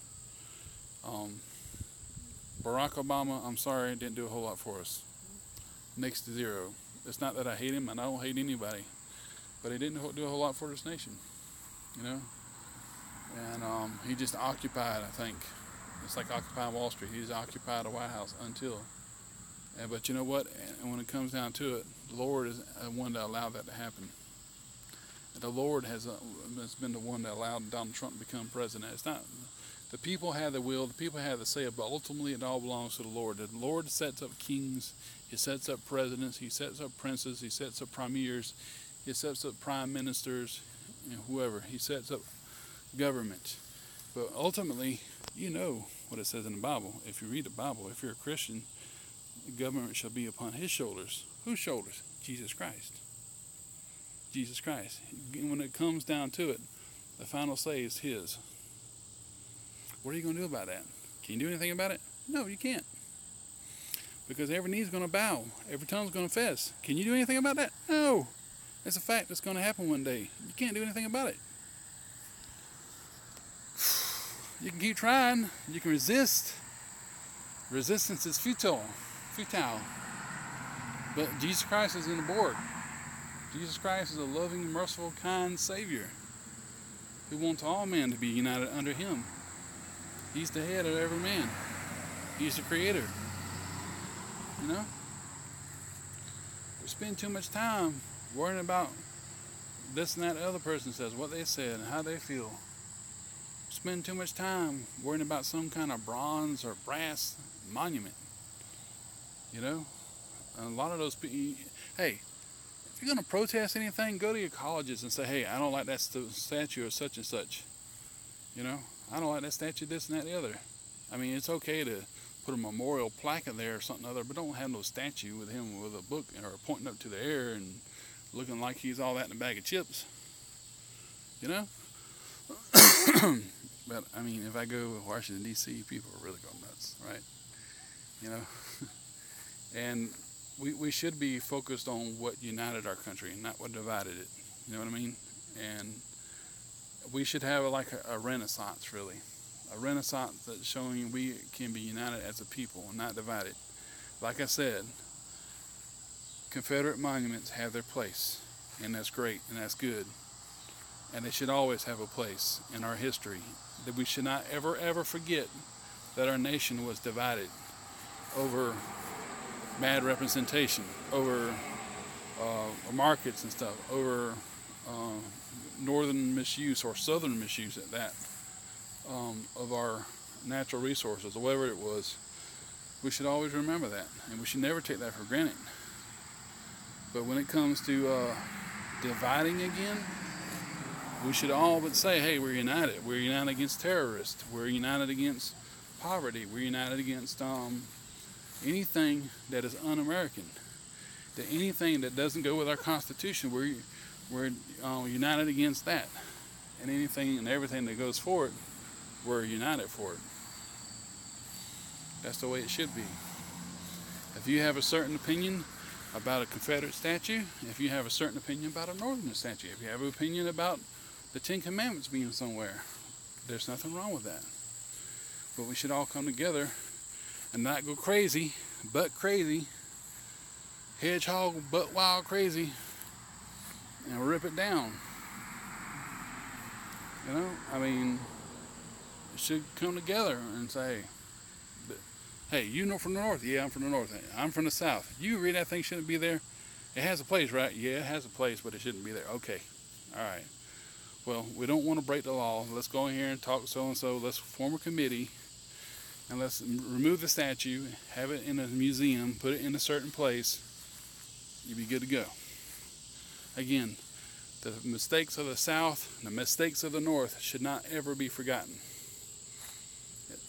Barack Obama, I'm sorry, didn't do a whole lot for us. Next to zero. It's not that I hate him, and I don't hate anybody, but he didn't do a whole lot for this nation, And he just occupied, I think. It's like occupying Wall Street. He's occupied the White House until. But you know what? And when it comes down to it, the Lord is the one that allowed that to happen. The Lord has been the one that allowed Donald Trump to become president. It's not. The people have the will, the people have the say, but ultimately it all belongs to the Lord. The Lord sets up kings, He sets up presidents, He sets up princes, He sets up premiers, He sets up prime ministers, whoever. He sets up government. But ultimately, you know what it says in the Bible. If you read the Bible, if you're a Christian, the government shall be upon His shoulders. Whose shoulders? Jesus Christ. Jesus Christ. When it comes down to it, the final say is His. What are you going to do about that? Can you do anything about it? No, you can't. Because every knee's going to bow, every tongue's going to confess. Can you do anything about that? No. It's a fact that's going to happen one day. You can't do anything about it. You can keep trying. You can resist. Resistance is futile. But Jesus Christ isn't aboard. Jesus Christ is a loving, merciful, kind Savior who wants all men to be united under Him. He's the head of every man. He's the creator. You know? We spend too much time worrying about this and that other person says, what they said, and how they feel. Spend too much time worrying about some kind of bronze or brass monument. You know? And a lot of those people, hey, if you're going to protest anything, go to your colleges and say, hey, I don't like that statue or such and such. You know? I don't like that statue, this and that, the other. I mean, it's okay to put a memorial plaque in there or something other, but don't have no statue with him with a book or pointing up to the air and looking like he's all that in a bag of chips. You know? But, I mean, if I go to Washington, D.C., people are really going nuts, right? You know? And we should be focused on what united our country and not what divided it. You know what I mean? And we should have like a renaissance, really. A renaissance that's showing we can be united as a people and not divided. Like I said, Confederate monuments have their place, and that's great and that's good. And they should always have a place in our history. That we should not ever forget that our nation was divided over bad representation, over markets and stuff, over northern misuse or southern misuse at that of our natural resources, or whatever it was. We should always remember that, and we should never take that for granted. But when it comes to dividing again, we should all but say, hey, we're united. We're united against terrorists. We're united against poverty. We're united against anything that is un-American. That anything that doesn't go with our Constitution, we're united against that. And anything and everything that goes for it, we're united for it. That's the way it should be. If you have a certain opinion about a Confederate statue, if you have a certain opinion about a Northern statue, if you have an opinion about the Ten Commandments being somewhere, there's nothing wrong with that. But we should all come together and not go crazy, but crazy, hedgehog, but wild crazy, and rip it down. You know, I mean, it should come together and say, hey, you know from the north? Yeah, I'm from the north. I'm from the south. You agree that thing shouldn't be there? It has a place, right? Yeah, it has a place, but it shouldn't be there. Okay, all right. Well, we don't want to break the law. Let's go in here and talk so-and-so. Let's form a committee, and let's remove the statue, have it in a museum, put it in a certain place. You'll be good to go. Again, the mistakes of the South, the mistakes of the North should not ever be forgotten.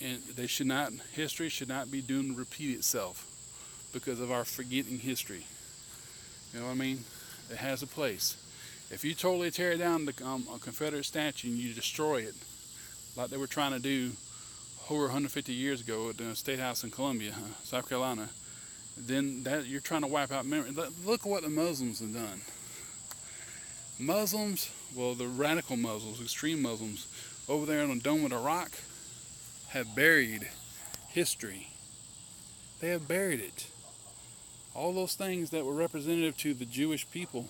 And they should not, history should not be doomed to repeat itself because of our forgetting history. You know what I mean? It has a place. If you totally tear down the Confederate statue and you destroy it, like they were trying to do over 150 years ago at the State House in Columbia, South Carolina, then that you're trying to wipe out memory. Look at what the Muslims have done. Muslims, well, the radical Muslims, extreme Muslims, over there on the Dome of the Rock, have buried history. They have buried it. All those things that were representative to the Jewish people,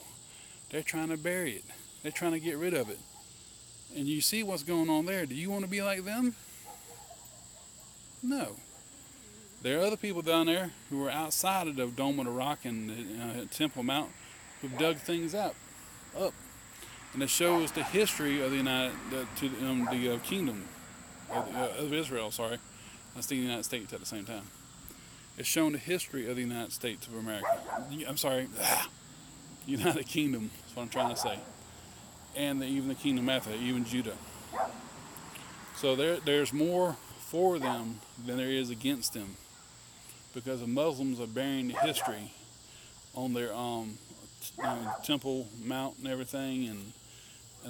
they're trying to bury it. They're trying to get rid of it. And you see what's going on there. Do you want to be like them? No. There are other people down there who are outside of the Dome of the Rock and Temple Mount who've dug things up. And it shows the history of the kingdom of Israel. Sorry, I was thinking the United States at the same time. It's shown the history of the United States of America. I'm sorry, United Kingdom. That's what I'm trying to say. And even the kingdom after, even Judah. So there's more for them than there is against them, because the Muslims are burying the history on their Temple Mount and everything, and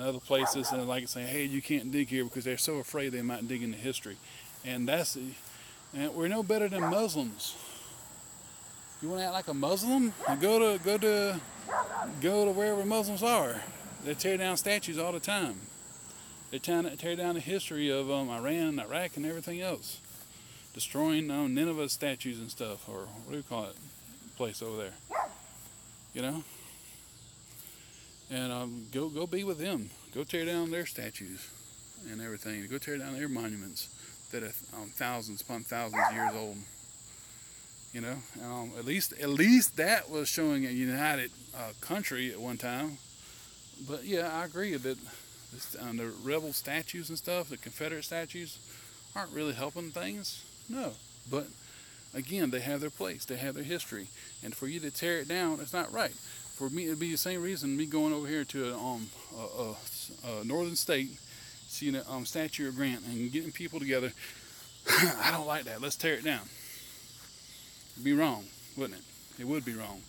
other places, and like saying, hey, you can't dig here because they're so afraid they might dig into history. And we're no better than Muslims. You want to act like a Muslim? Go to wherever Muslims are. They tear down statues all the time. They tear down the history of Iran, Iraq, and everything else, destroying Nineveh statues and stuff, or what do you call it, place over there, you know. And go be with them. Go tear down their statues and everything. Go tear down their monuments that are thousands upon thousands of years old. You know, at least that was showing a united country at one time. But yeah, I agree that the rebel statues and stuff, the Confederate statues, aren't really helping things. No, but again, they have their place, they have their history, and for you to tear it down, it's not right. For me, it'd be the same reason me going over here to a northern state, seeing a statue of Grant and getting people together. I don't like that. Let's tear it down. It'd be wrong, wouldn't it? It would be wrong.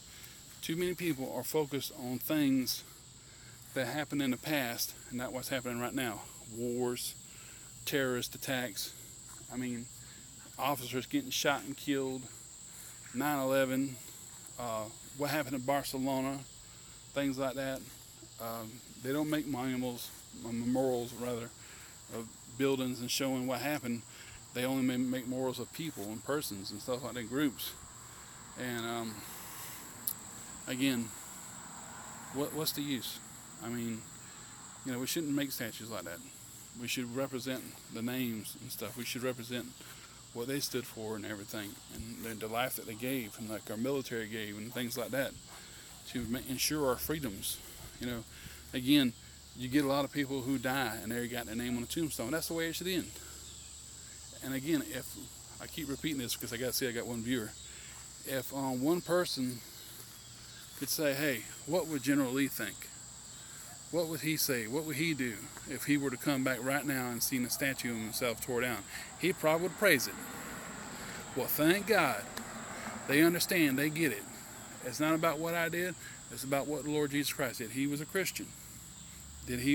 Too many people are focused on things that happened in the past and not what's happening right now. Wars, terrorist attacks. I mean, officers getting shot and killed. 9/11. What happened in Barcelona, things like that. They don't make memorials of buildings and showing what happened. They only make memorials of people and persons and stuff like that, groups. And again, what's the use? I mean, you know, we shouldn't make statues like that. We should represent the names and stuff. We should represent what they stood for and everything, and the life that they gave, and like our military gave, and things like that, to ensure our freedoms. You know, again, you get a lot of people who die and they got their name on a tombstone. That's the way it should end. And again, if I keep repeating this because I got one viewer, if one person could say, hey, what would General Lee think? What would he say? What would he do if he were to come back right now and see the statue of himself tore down? He probably would praise it. Well, thank God. They understand. They get it. It's not about what I did. It's about what the Lord Jesus Christ did. He was a Christian.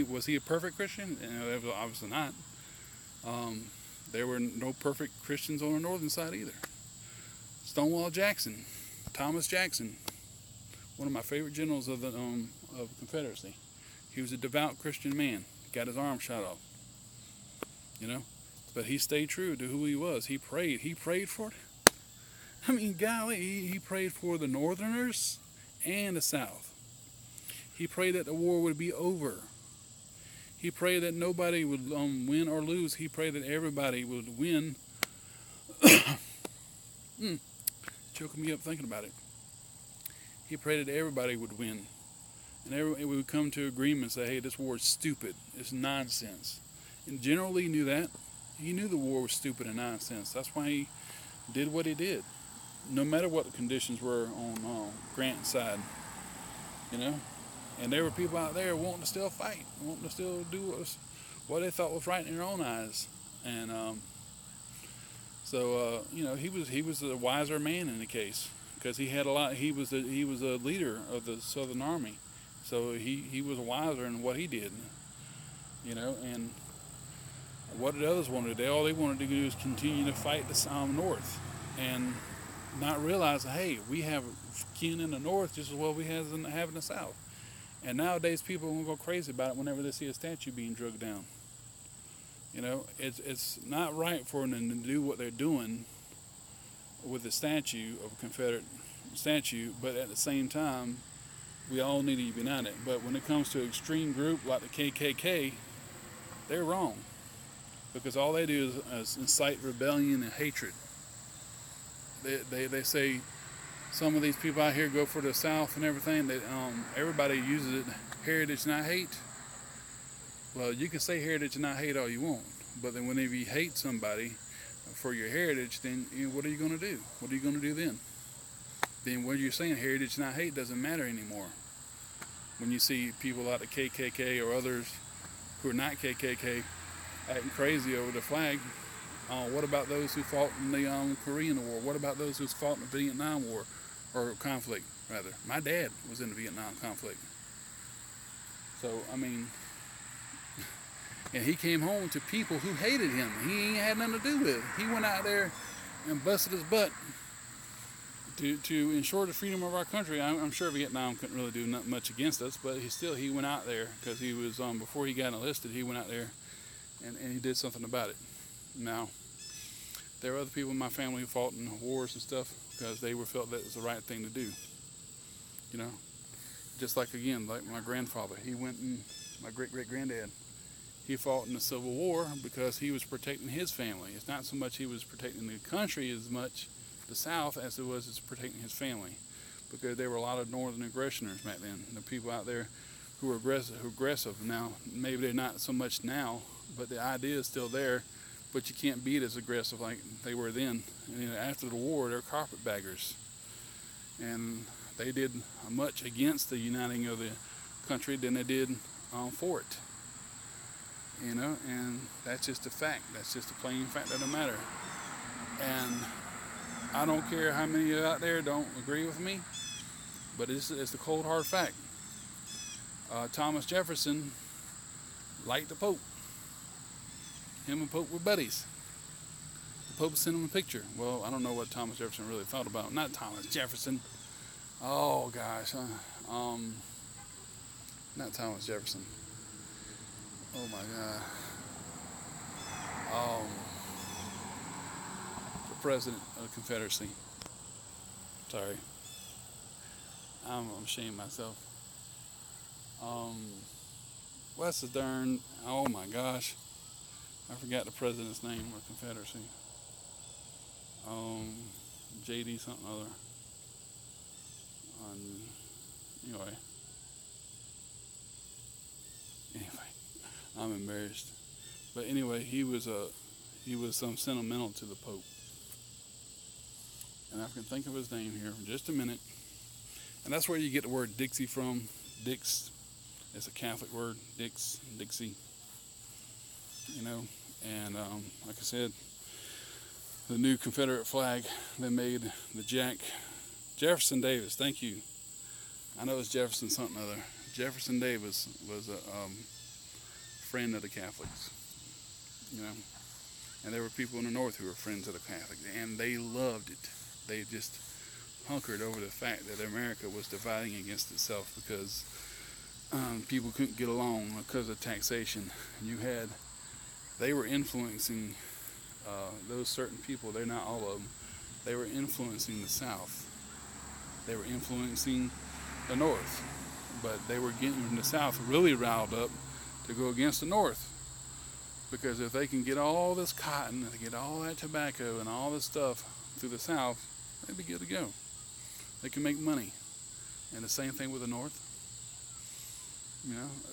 Was he a perfect Christian? Obviously not. There were no perfect Christians on the northern side either. Stonewall Jackson, Thomas Jackson, one of my favorite generals of the Confederacy. He was a devout Christian man. Got his arm shot off. You know? But he stayed true to who he was. He prayed. He prayed for it. I mean, golly, he prayed for the Northerners and the South. He prayed that the war would be over. He prayed that nobody would win or lose. He prayed that everybody would win. Choking me up thinking about it. He prayed that everybody would win. And everybody would come to agreement and say, hey, this war is stupid. It's nonsense. And General Lee knew that. He knew the war was stupid and nonsense. That's why he did what he did. No matter what the conditions were on Grant's side. You know? And there were people out there wanting to still fight. Wanting to still do what they thought was right in their own eyes. And you know, he was a wiser man in the case. Because he had a lot. He was a leader of the Southern Army. So he was wiser in what he did, you know. And what did others want to do? All they wanted to do is continue to fight the North, and not realize, hey, we have kin in the North just as well we have in the South. And nowadays people will go crazy about it whenever they see a statue being dragged down. You know, it's not right for them to do what they're doing with the statue of a Confederate statue, but at the same time, we all need to be united. But when it comes to an extreme group like the KKK, they're wrong. Because all they do is incite rebellion and hatred. They say some of these people out here go for the South and everything, that everybody uses it, heritage, not hate. Well, you can say heritage and not hate all you want, but then whenever you hate somebody for your heritage, then what are you going to do? What are you going to do then? Then what you're saying, heritage, not hate, doesn't matter anymore. When you see people like the KKK or others who are not KKK acting crazy over the flag, what about those who fought in the Korean War? What about those who fought in the Vietnam War, or conflict, rather? My dad was in the Vietnam conflict. So, I mean, and he came home to people who hated him. He ain't had nothing to do with it. He went out there and busted his butt to ensure the freedom of our country. I'm sure Vietnam couldn't really do much against us, but he went out there because he was before he got enlisted. He went out there and he did something about it. Now, there were other people in my family who fought in wars and stuff because they felt that was the right thing to do. You know, just like my grandfather, my great-great-granddad, he fought in the Civil War because he was protecting his family. It's not so much he was protecting the country as much the South as it was protecting his family, because there were a lot of northern aggressors back then. The people out there who were aggressive. Now, maybe they're not so much now, but the idea is still there. But you can't be as aggressive like they were then. And after the war, they're carpetbaggers, and they did much against the uniting of the country than they did for it. And that's just a fact. That's just a plain fact of the matter. And I don't care how many of you out there don't agree with me, but it's the cold hard fact. Thomas Jefferson liked the Pope. Him and Pope were buddies. The Pope sent him a picture. Well, I don't know what Thomas Jefferson really thought about. Not Thomas Jefferson. Oh gosh. Not Thomas Jefferson. Oh my God. The president of the Confederacy. Sorry. I'm ashamed of myself. What's the darn, oh my gosh. I forgot the president's name of the Confederacy. JD something other. Anyway, I'm embarrassed. But anyway, he was sentimental to the Pope. And I can think of his name here in just a minute. And that's where you get the word Dixie from. Dix, it's a Catholic word. Dixie. And like I said, the new Confederate flag they made, the Jefferson Davis, thank you. I know it's Jefferson something other. Jefferson Davis was a friend of the Catholics, and there were people in the North who were friends of the Catholics, and they loved it. They just hunkered over the fact that America was dividing against itself because people couldn't get along because of taxation. They were influencing those certain people. They're not all of them. They were influencing the South. They were influencing the North, but they were getting the South really riled up to go against the North, because if they can get all this cotton and get all that tobacco and all this stuff through the South, they'd be good to go. They can make money. And the same thing with the North.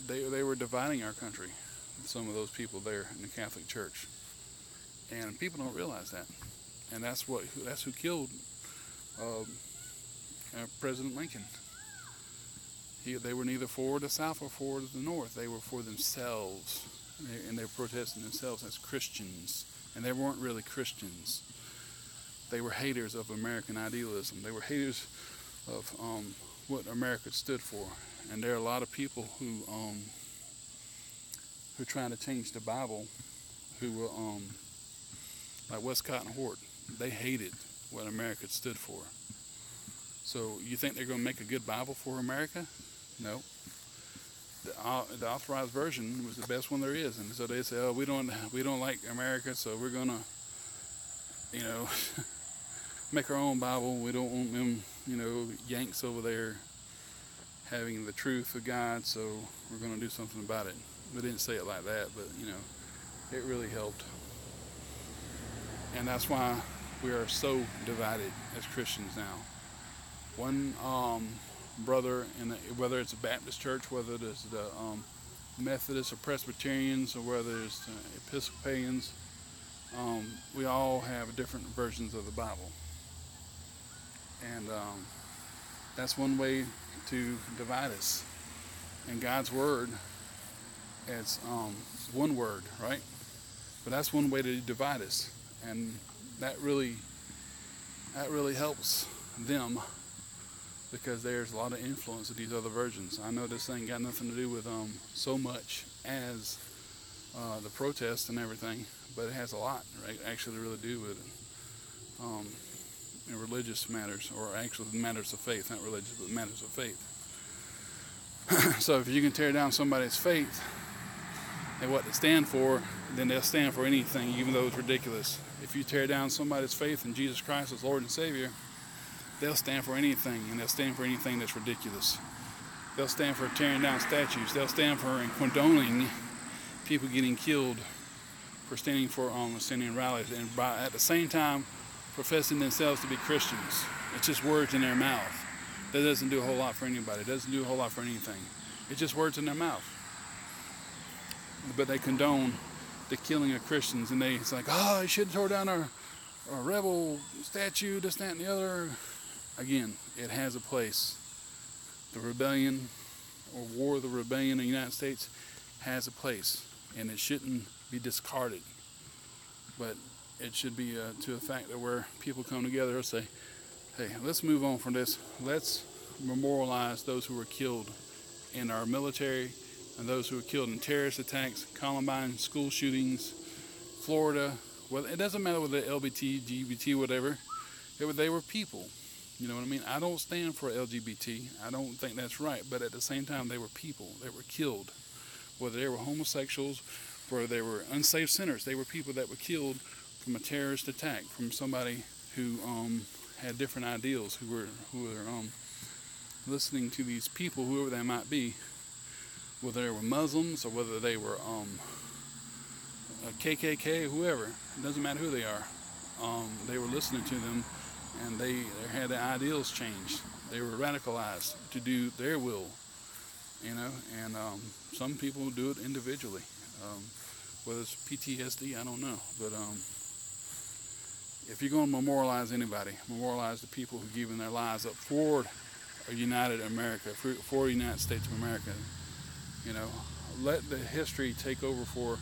They were dividing our country, some of those people there in the Catholic Church, and people don't realize that. And that's who killed President Lincoln. They were neither for the South or for the North. They were for themselves, and they were protesting themselves as Christians, and they weren't really Christians. They were haters of American idealism. They were haters of what America stood for. And there are a lot of people who trying to change the Bible, who were like Westcott and Hort. They hated what America stood for. So you think they're going to make a good Bible for America? No. The authorized version was the best one there is, and so they say, "Oh, we don't like America, so we're gonna, make our own Bible. We don't want them, Yanks over there having the truth of God, so we're gonna do something about it." They didn't say it like that, but it really helped, and that's why we are so divided as Christians now. One brother, whether it's a Baptist church, whether it's the Methodists or Presbyterians, or whether it's Episcopalians, we all have different versions of the Bible, and that's one way to divide us. And God's word, it's one word, right? But that's one way to divide us, and that really helps them, because there's a lot of influence of these other versions. I know this ain't got nothing to do with so much as the protests and everything, but it has a lot, right? Actually really do with it. in religious matters, or actually matters of faith, not religious, but matters of faith. So if you can tear down somebody's faith and what they stand for, then they'll stand for anything, even though it's ridiculous. If you tear down somebody's faith in Jesus Christ as Lord and Savior, they'll stand for anything, and they'll stand for anything that's ridiculous. They'll stand for tearing down statues. They'll stand for condoning people getting killed for standing for standing rallies, and at the same time professing themselves to be Christians. It's just words in their mouth. That doesn't do a whole lot for anybody. It doesn't do a whole lot for anything. It's just words in their mouth. But they condone the killing of Christians, and it's like, oh, you should have tore down our rebel statue, this, that, and the other. Again, it has a place. The rebellion, or war of the rebellion in the United States, has a place, and it shouldn't be discarded. But it should be to a fact that where people come together and say, hey, let's move on from this. Let's memorialize those who were killed in our military and those who were killed in terrorist attacks, Columbine, school shootings, Florida. Well, it doesn't matter whether LGBT, LGBT, whatever. They were people. You know what I mean? I don't stand for LGBT. I don't think that's right. But at the same time, they were people. They were killed. Whether they were homosexuals, whether they were unsafe sinners, they were people that were killed from a terrorist attack, from somebody who had different ideals, who were listening to these people, whoever they might be, whether they were Muslims or whether they were KKK, whoever. It doesn't matter who they are. They were listening to them, and they had their ideals changed. They were radicalized to do their will, you know. And some people do it individually. Whether it's PTSD, I don't know. But if you're going to memorialize anybody, memorialize the people who've given their lives up for a united America, for the United States of America. You know, let the history take over for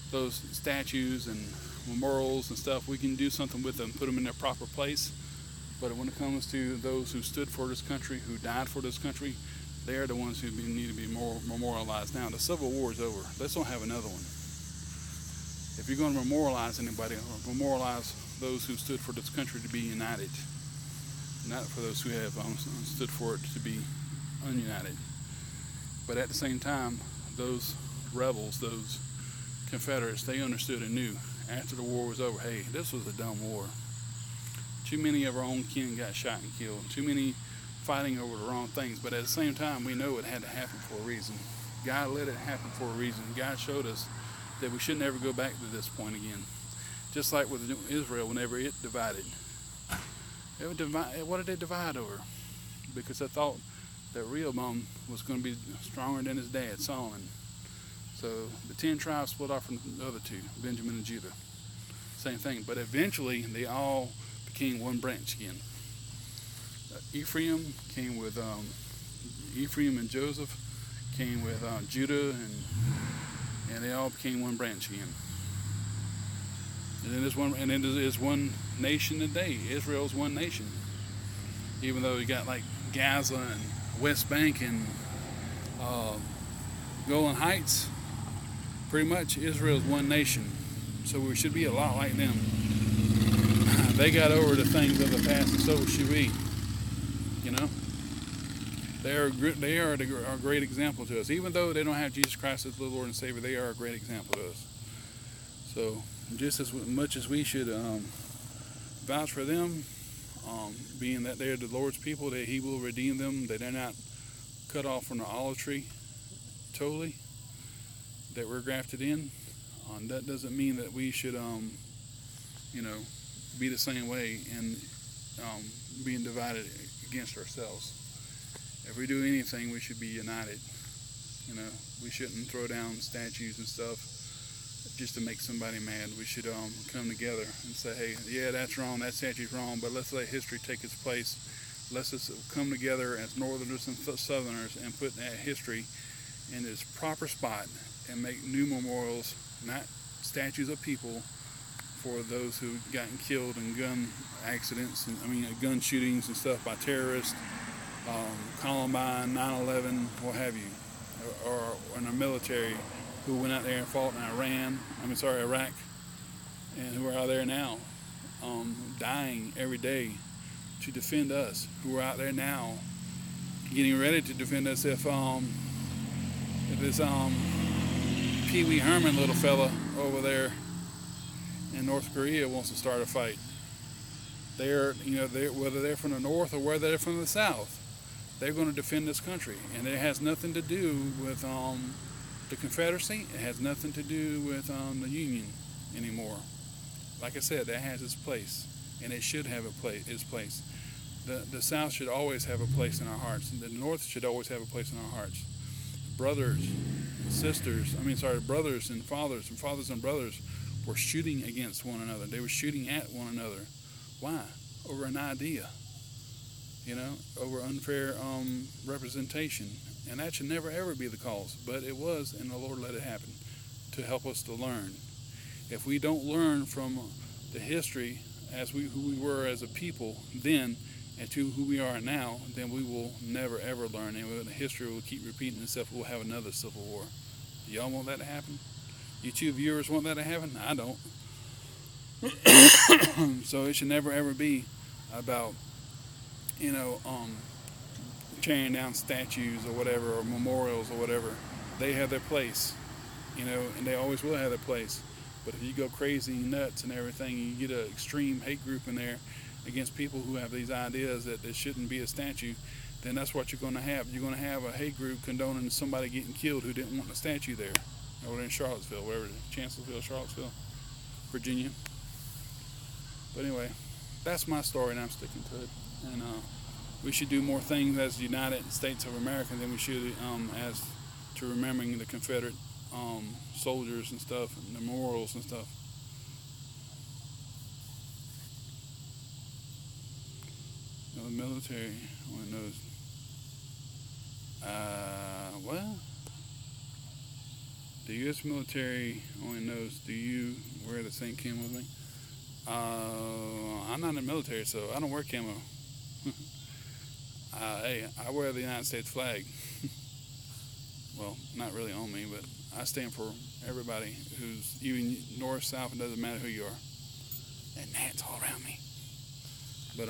those statues and memorials and stuff. We can do something with them, put them in their proper place. But when it comes to those who stood for this country, who died for this country, they are the ones who need to be more memorialized. Now, the Civil War is over. Let's don't have another one. If you're going to memorialize anybody, memorialize those who stood for this country to be united, not for those who have stood for it to be ununited. But at the same time, those rebels, those Confederates, they understood and knew after the war was over, hey, this was a dumb war. Too many of our own kin got shot and killed. Too many fighting over the wrong things. But at the same time, we know it had to happen for a reason. God let it happen for a reason. God showed us that we should never go back to this point again. Just like with Israel, whenever it divided. What did they divide over? Because they thought that Rehoboam was going to be stronger than his dad, Solomon. So the 10 tribes split off from the other two, Benjamin and Judah. Same thing. But eventually, they all became one branch again. Ephraim came with Ephraim and Joseph came with Judah, and they all became one branch again. And then there's one nation today. Israel's one nation. Even though you got like Gaza and West Bank and Golan Heights, pretty much Israel's one nation. So we should be a lot like them. They got over the things of the past, and so should we. You know, they are a great example to us. Even though they don't have Jesus Christ as the Lord and Savior, they are a great example to us. So just as much as we should vouch for them, being that they're the Lord's people, that He will redeem them, that they're not cut off from the olive tree totally, that we're grafted in. That doesn't mean that we should, be the same way and being divided against ourselves. If we do anything, we should be united. You know, we shouldn't throw down statues and stuff just to make somebody mad. We should come together and say, hey, yeah, that's wrong, that statue's wrong, but let's let history take its place. Let's just come together as Northerners and Southerners and put that history in its proper spot and make new memorials, not statues of people, for those who gotten killed in gun accidents, and gun shootings and stuff by terrorists, Columbine, 9/11, what have you, or in the military who went out there and fought in Iraq, and who are out there now, dying every day to defend us, who are out there now getting ready to defend us if this Pee Wee Herman little fella over there in North Korea wants to start a fight. They're whether they're from the north or whether they're from the south, they're going to defend this country, and it has nothing to do with the Confederacy. It has nothing to do with the Union anymore. Like I said, that has its place, and it should have its place. The South should always have a place in our hearts, and the North should always have a place in our hearts. Brothers and fathers and brothers were shooting against one another. They were shooting at one another. Why? Over an idea, over unfair representation. And that should never ever be the cause, but it was, and the Lord let it happen to help us to learn. If we don't learn from the history as who we were as a people then and to who we are now, then we will never ever learn, and the history will keep repeating itself. We'll have another civil war. Do y'all want that to happen? You two viewers want that to happen? I don't. So it should never ever be about tearing down statues or whatever, or memorials or whatever. They have their place, and they always will have their place. But if you go crazy nuts and everything, you get an extreme hate group in there against people who have these ideas that there shouldn't be a statue, then that's what you're going to have. You're going to have a hate group condoning somebody getting killed who didn't want a statue there. Over in Charlottesville, wherever, Chancellorsville, Charlottesville, Virginia. But anyway, that's my story, and I'm sticking to it. And we should do more things as the United States of America than we should as to remembering the Confederate soldiers and stuff, and the memorials and stuff. The military only knows. Well, the U.S. military only knows. Do you wear the same camo with me? I'm not in the military, so I don't wear camo. Hey, I wear the United States flag. Well, not really on me, but I stand for everybody who's even north, south. It doesn't matter who you are. And gnats all around me. But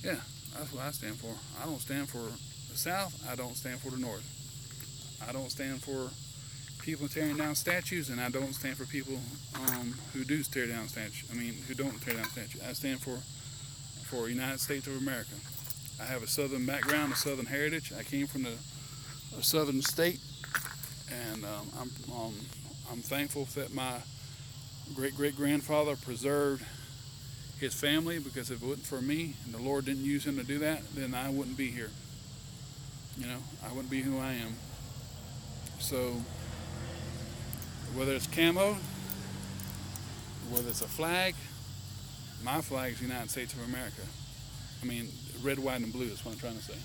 yeah, that's what I stand for. I don't stand for the South. I don't stand for the North. I don't stand for people tearing down statues, and I don't stand for people who do tear down statues. Who don't tear down statues. I stand for United States of America. I have a Southern background, a Southern heritage. I came from a Southern state, and I'm thankful that my great-great-grandfather preserved his family, because if it wasn't for me and the Lord didn't use him to do that, then I wouldn't be here. I wouldn't be who I am. So whether it's camo, whether it's a flag, my flag is the United States of America. Red, white, and blue is what I'm trying to say.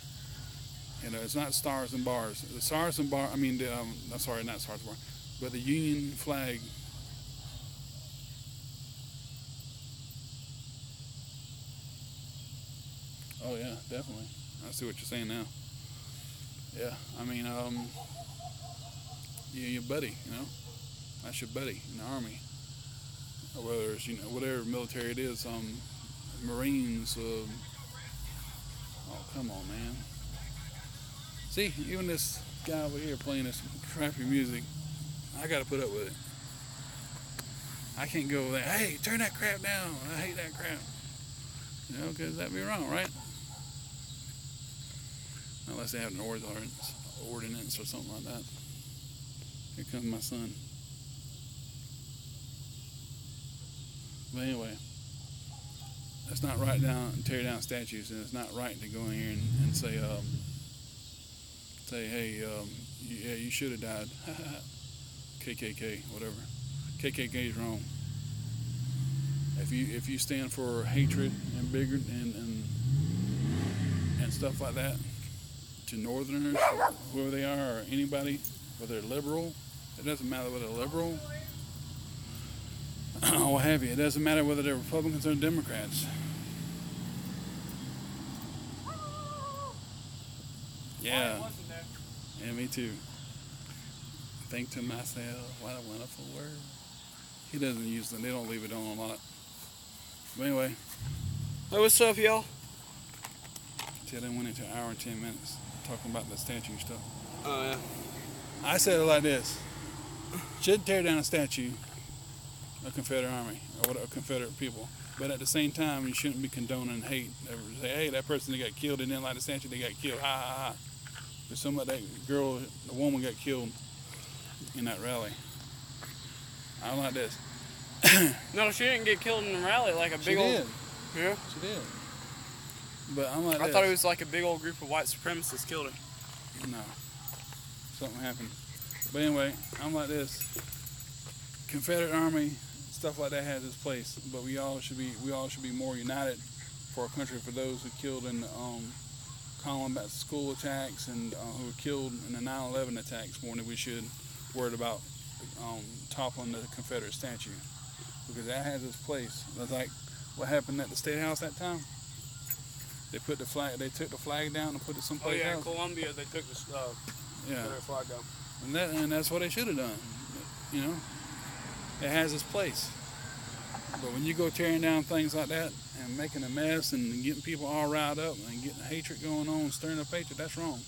It's not stars and bars. The stars and bars, not stars and bars, but the Union flag. Oh yeah, definitely. I see what you're saying now. Yeah, your buddy, that's your buddy in the Army. Or whether it's, whatever military it is, Marines, oh, come on, man. See, even this guy over here playing this crappy music, I gotta put up with it. I can't go there, hey, turn that crap down, I hate that crap. Because that'd be wrong, right? Unless they have an ordinance or something like that. Here comes my son. But anyway, it's not right and tear down statues, and it's not right to go in here and say, hey, yeah, you should have died. KKK, whatever. KKK is wrong. If you stand for hatred and bigotry and stuff like that to Northerners, whoever they are, or anybody, whether they're liberal, it doesn't matter whether they're liberal or what have you. It doesn't matter whether they're Republicans or Democrats. Yeah. Yeah, me too. Think to myself, what a wonderful word. He doesn't use them. They don't leave it on a lot. But anyway, Hey, what's up, y'all? Till they went into an hour and 10 minutes talking about the statue stuff. Oh, yeah. I said it like this: shouldn't tear down a statue of Confederate Army or Confederate people, but at the same time, you shouldn't be condoning hate. Ever say, hey, that person that got killed, they didn't like the statue, they got killed. Ha ha ha. Because that girl, the woman, got killed in that rally. I don't like this. No, she didn't get killed in the rally like a big old. Did. Yeah. She did. But I'm like I this. thought it was like a big old group of white supremacists killed her. No. Something happened. But anyway, I'm like this. Confederate Army, stuff like that has its place, but we all should be more united for our country, for those who killed in the Columbine school attacks and who were killed in the 9/11 attacks more than we should worried about toppling the Confederate statue, because that has its place. That's like what happened at the State House that time. They took the flag down and put it someplace else. In Columbia, they took the Confederate flag down. And that's what they should have done. You know, it has its place. But when you go tearing down things like that and making a mess and getting people all riled up and getting hatred going on, stirring up hatred, that's wrong.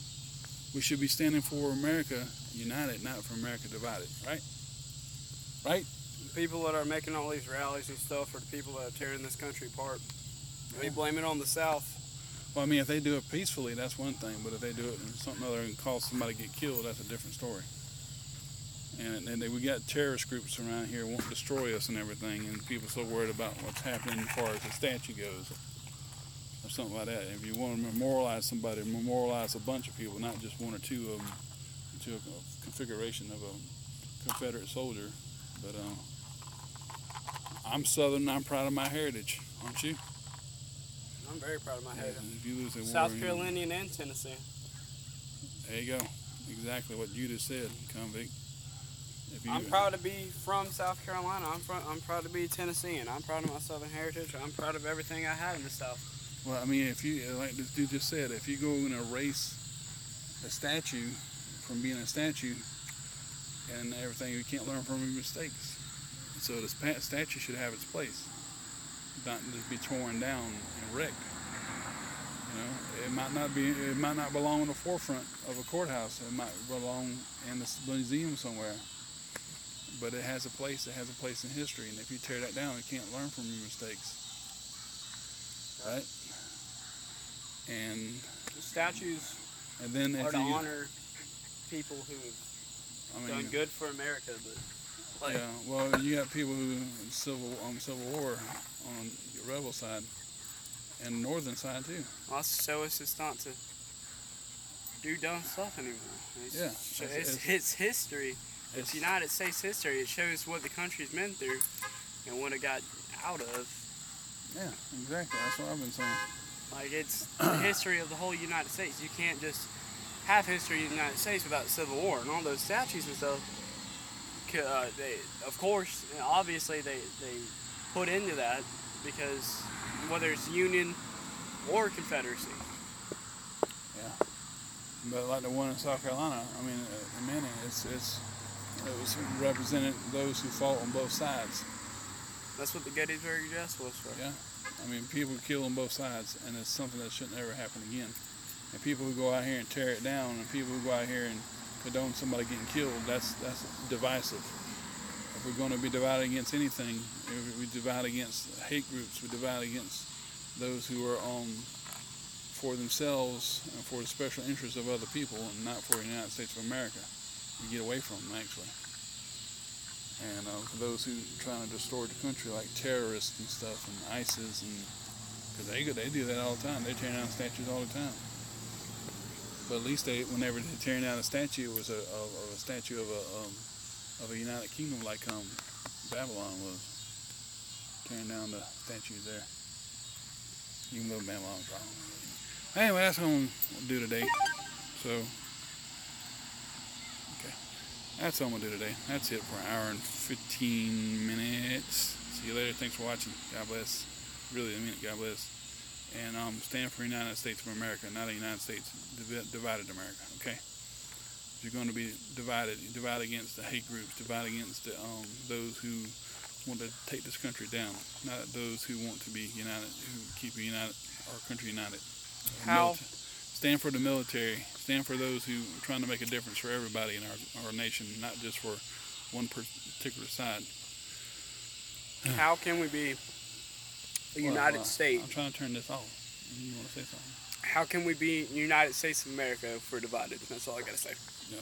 We should be standing for America united, not for America divided, right? Right? The people that are making all these rallies and stuff are the people that are tearing this country apart. They blame it on the South. Well, I mean, if they do it peacefully, that's one thing. But if they do it in something other and cause somebody to get killed, that's a different story. And we got terrorist groups around here wanting to destroy us and everything, and people so worried about what's happening as far as the statue goes, or something like that. If you want to memorialize somebody, memorialize a bunch of people, not just one or two of them, to a configuration of a Confederate soldier. But I'm Southern. I'm proud of my heritage, aren't you? I'm very proud of my heritage. If you lose a war, South Carolinian and Tennessee. There you go. Exactly what you just said, convict. I'm proud to be from South Carolina. I'm proud to be Tennessean. I'm proud of my Southern heritage. I'm proud of everything I have in the South. Well, I mean, if you, like this dude just said, if you go and erase a statue from being a statue and everything, you can't learn from your mistakes. So the statue should have its place, not just be torn down and wrecked. You know, it might not belong in the forefront of a courthouse. It might belong in the museum somewhere. But it has a place. It has a place in history. And if you tear that down, you can't learn from your mistakes, right? And the statues are to honor people who have done good for America. But yeah, well, you got people who Civil War on the rebel side and the northern side too. Also, it's just not to do dumb stuff anymore. It's history. It's United States history. It shows what the country's been through and what it got out of. Yeah, exactly. That's what I've been saying. Like, it's the history of the whole United States. You can't just have history in the United States without the Civil War and all those statues and stuff. Of course, obviously, they put into that because whether it's Union or Confederacy. Yeah, but like the one in South Carolina, I mean, in Manning, it was represented those who fought on both sides. That's what the Gettysburg Address was for. Yeah, I mean, people kill on both sides, and it's something that shouldn't ever happen again. And people who go out here and tear it down, and people who go out here and condone somebody getting killed, that's divisive. If we're going to be divided against anything, we divide against hate groups, we divide against those who are for themselves and for the special interests of other people, and not for the United States of America. You get away from them, actually. And for those who are trying to destroy the country, like terrorists and stuff, and ISIS, and because they do that all the time. They tear down statues all the time. But at least whenever they're tearing down a statue, it was a statue of a United Kingdom, like Babylon was tearing down the statues there. Even though Babylon's wrong. Anyway, that's what I'm gonna do today. So. That's all I'm going to do today. That's it for an hour and 15 minutes. See you later. Thanks for watching. God bless. Really, I mean it. God bless. And stand for the United States of America, not a United States divided America. Okay? If you're going to be divided, divide against the hate groups, divide against those who want to take this country down, not those who want to be united, who keep our country united. How? Stand for the military. Stand for those who are trying to make a difference for everybody in our nation, not just for one particular side. How can we be a United States? I'm trying to turn this off. You want to say something? How can we be United States of America if we're divided? That's all I gotta say. Yeah.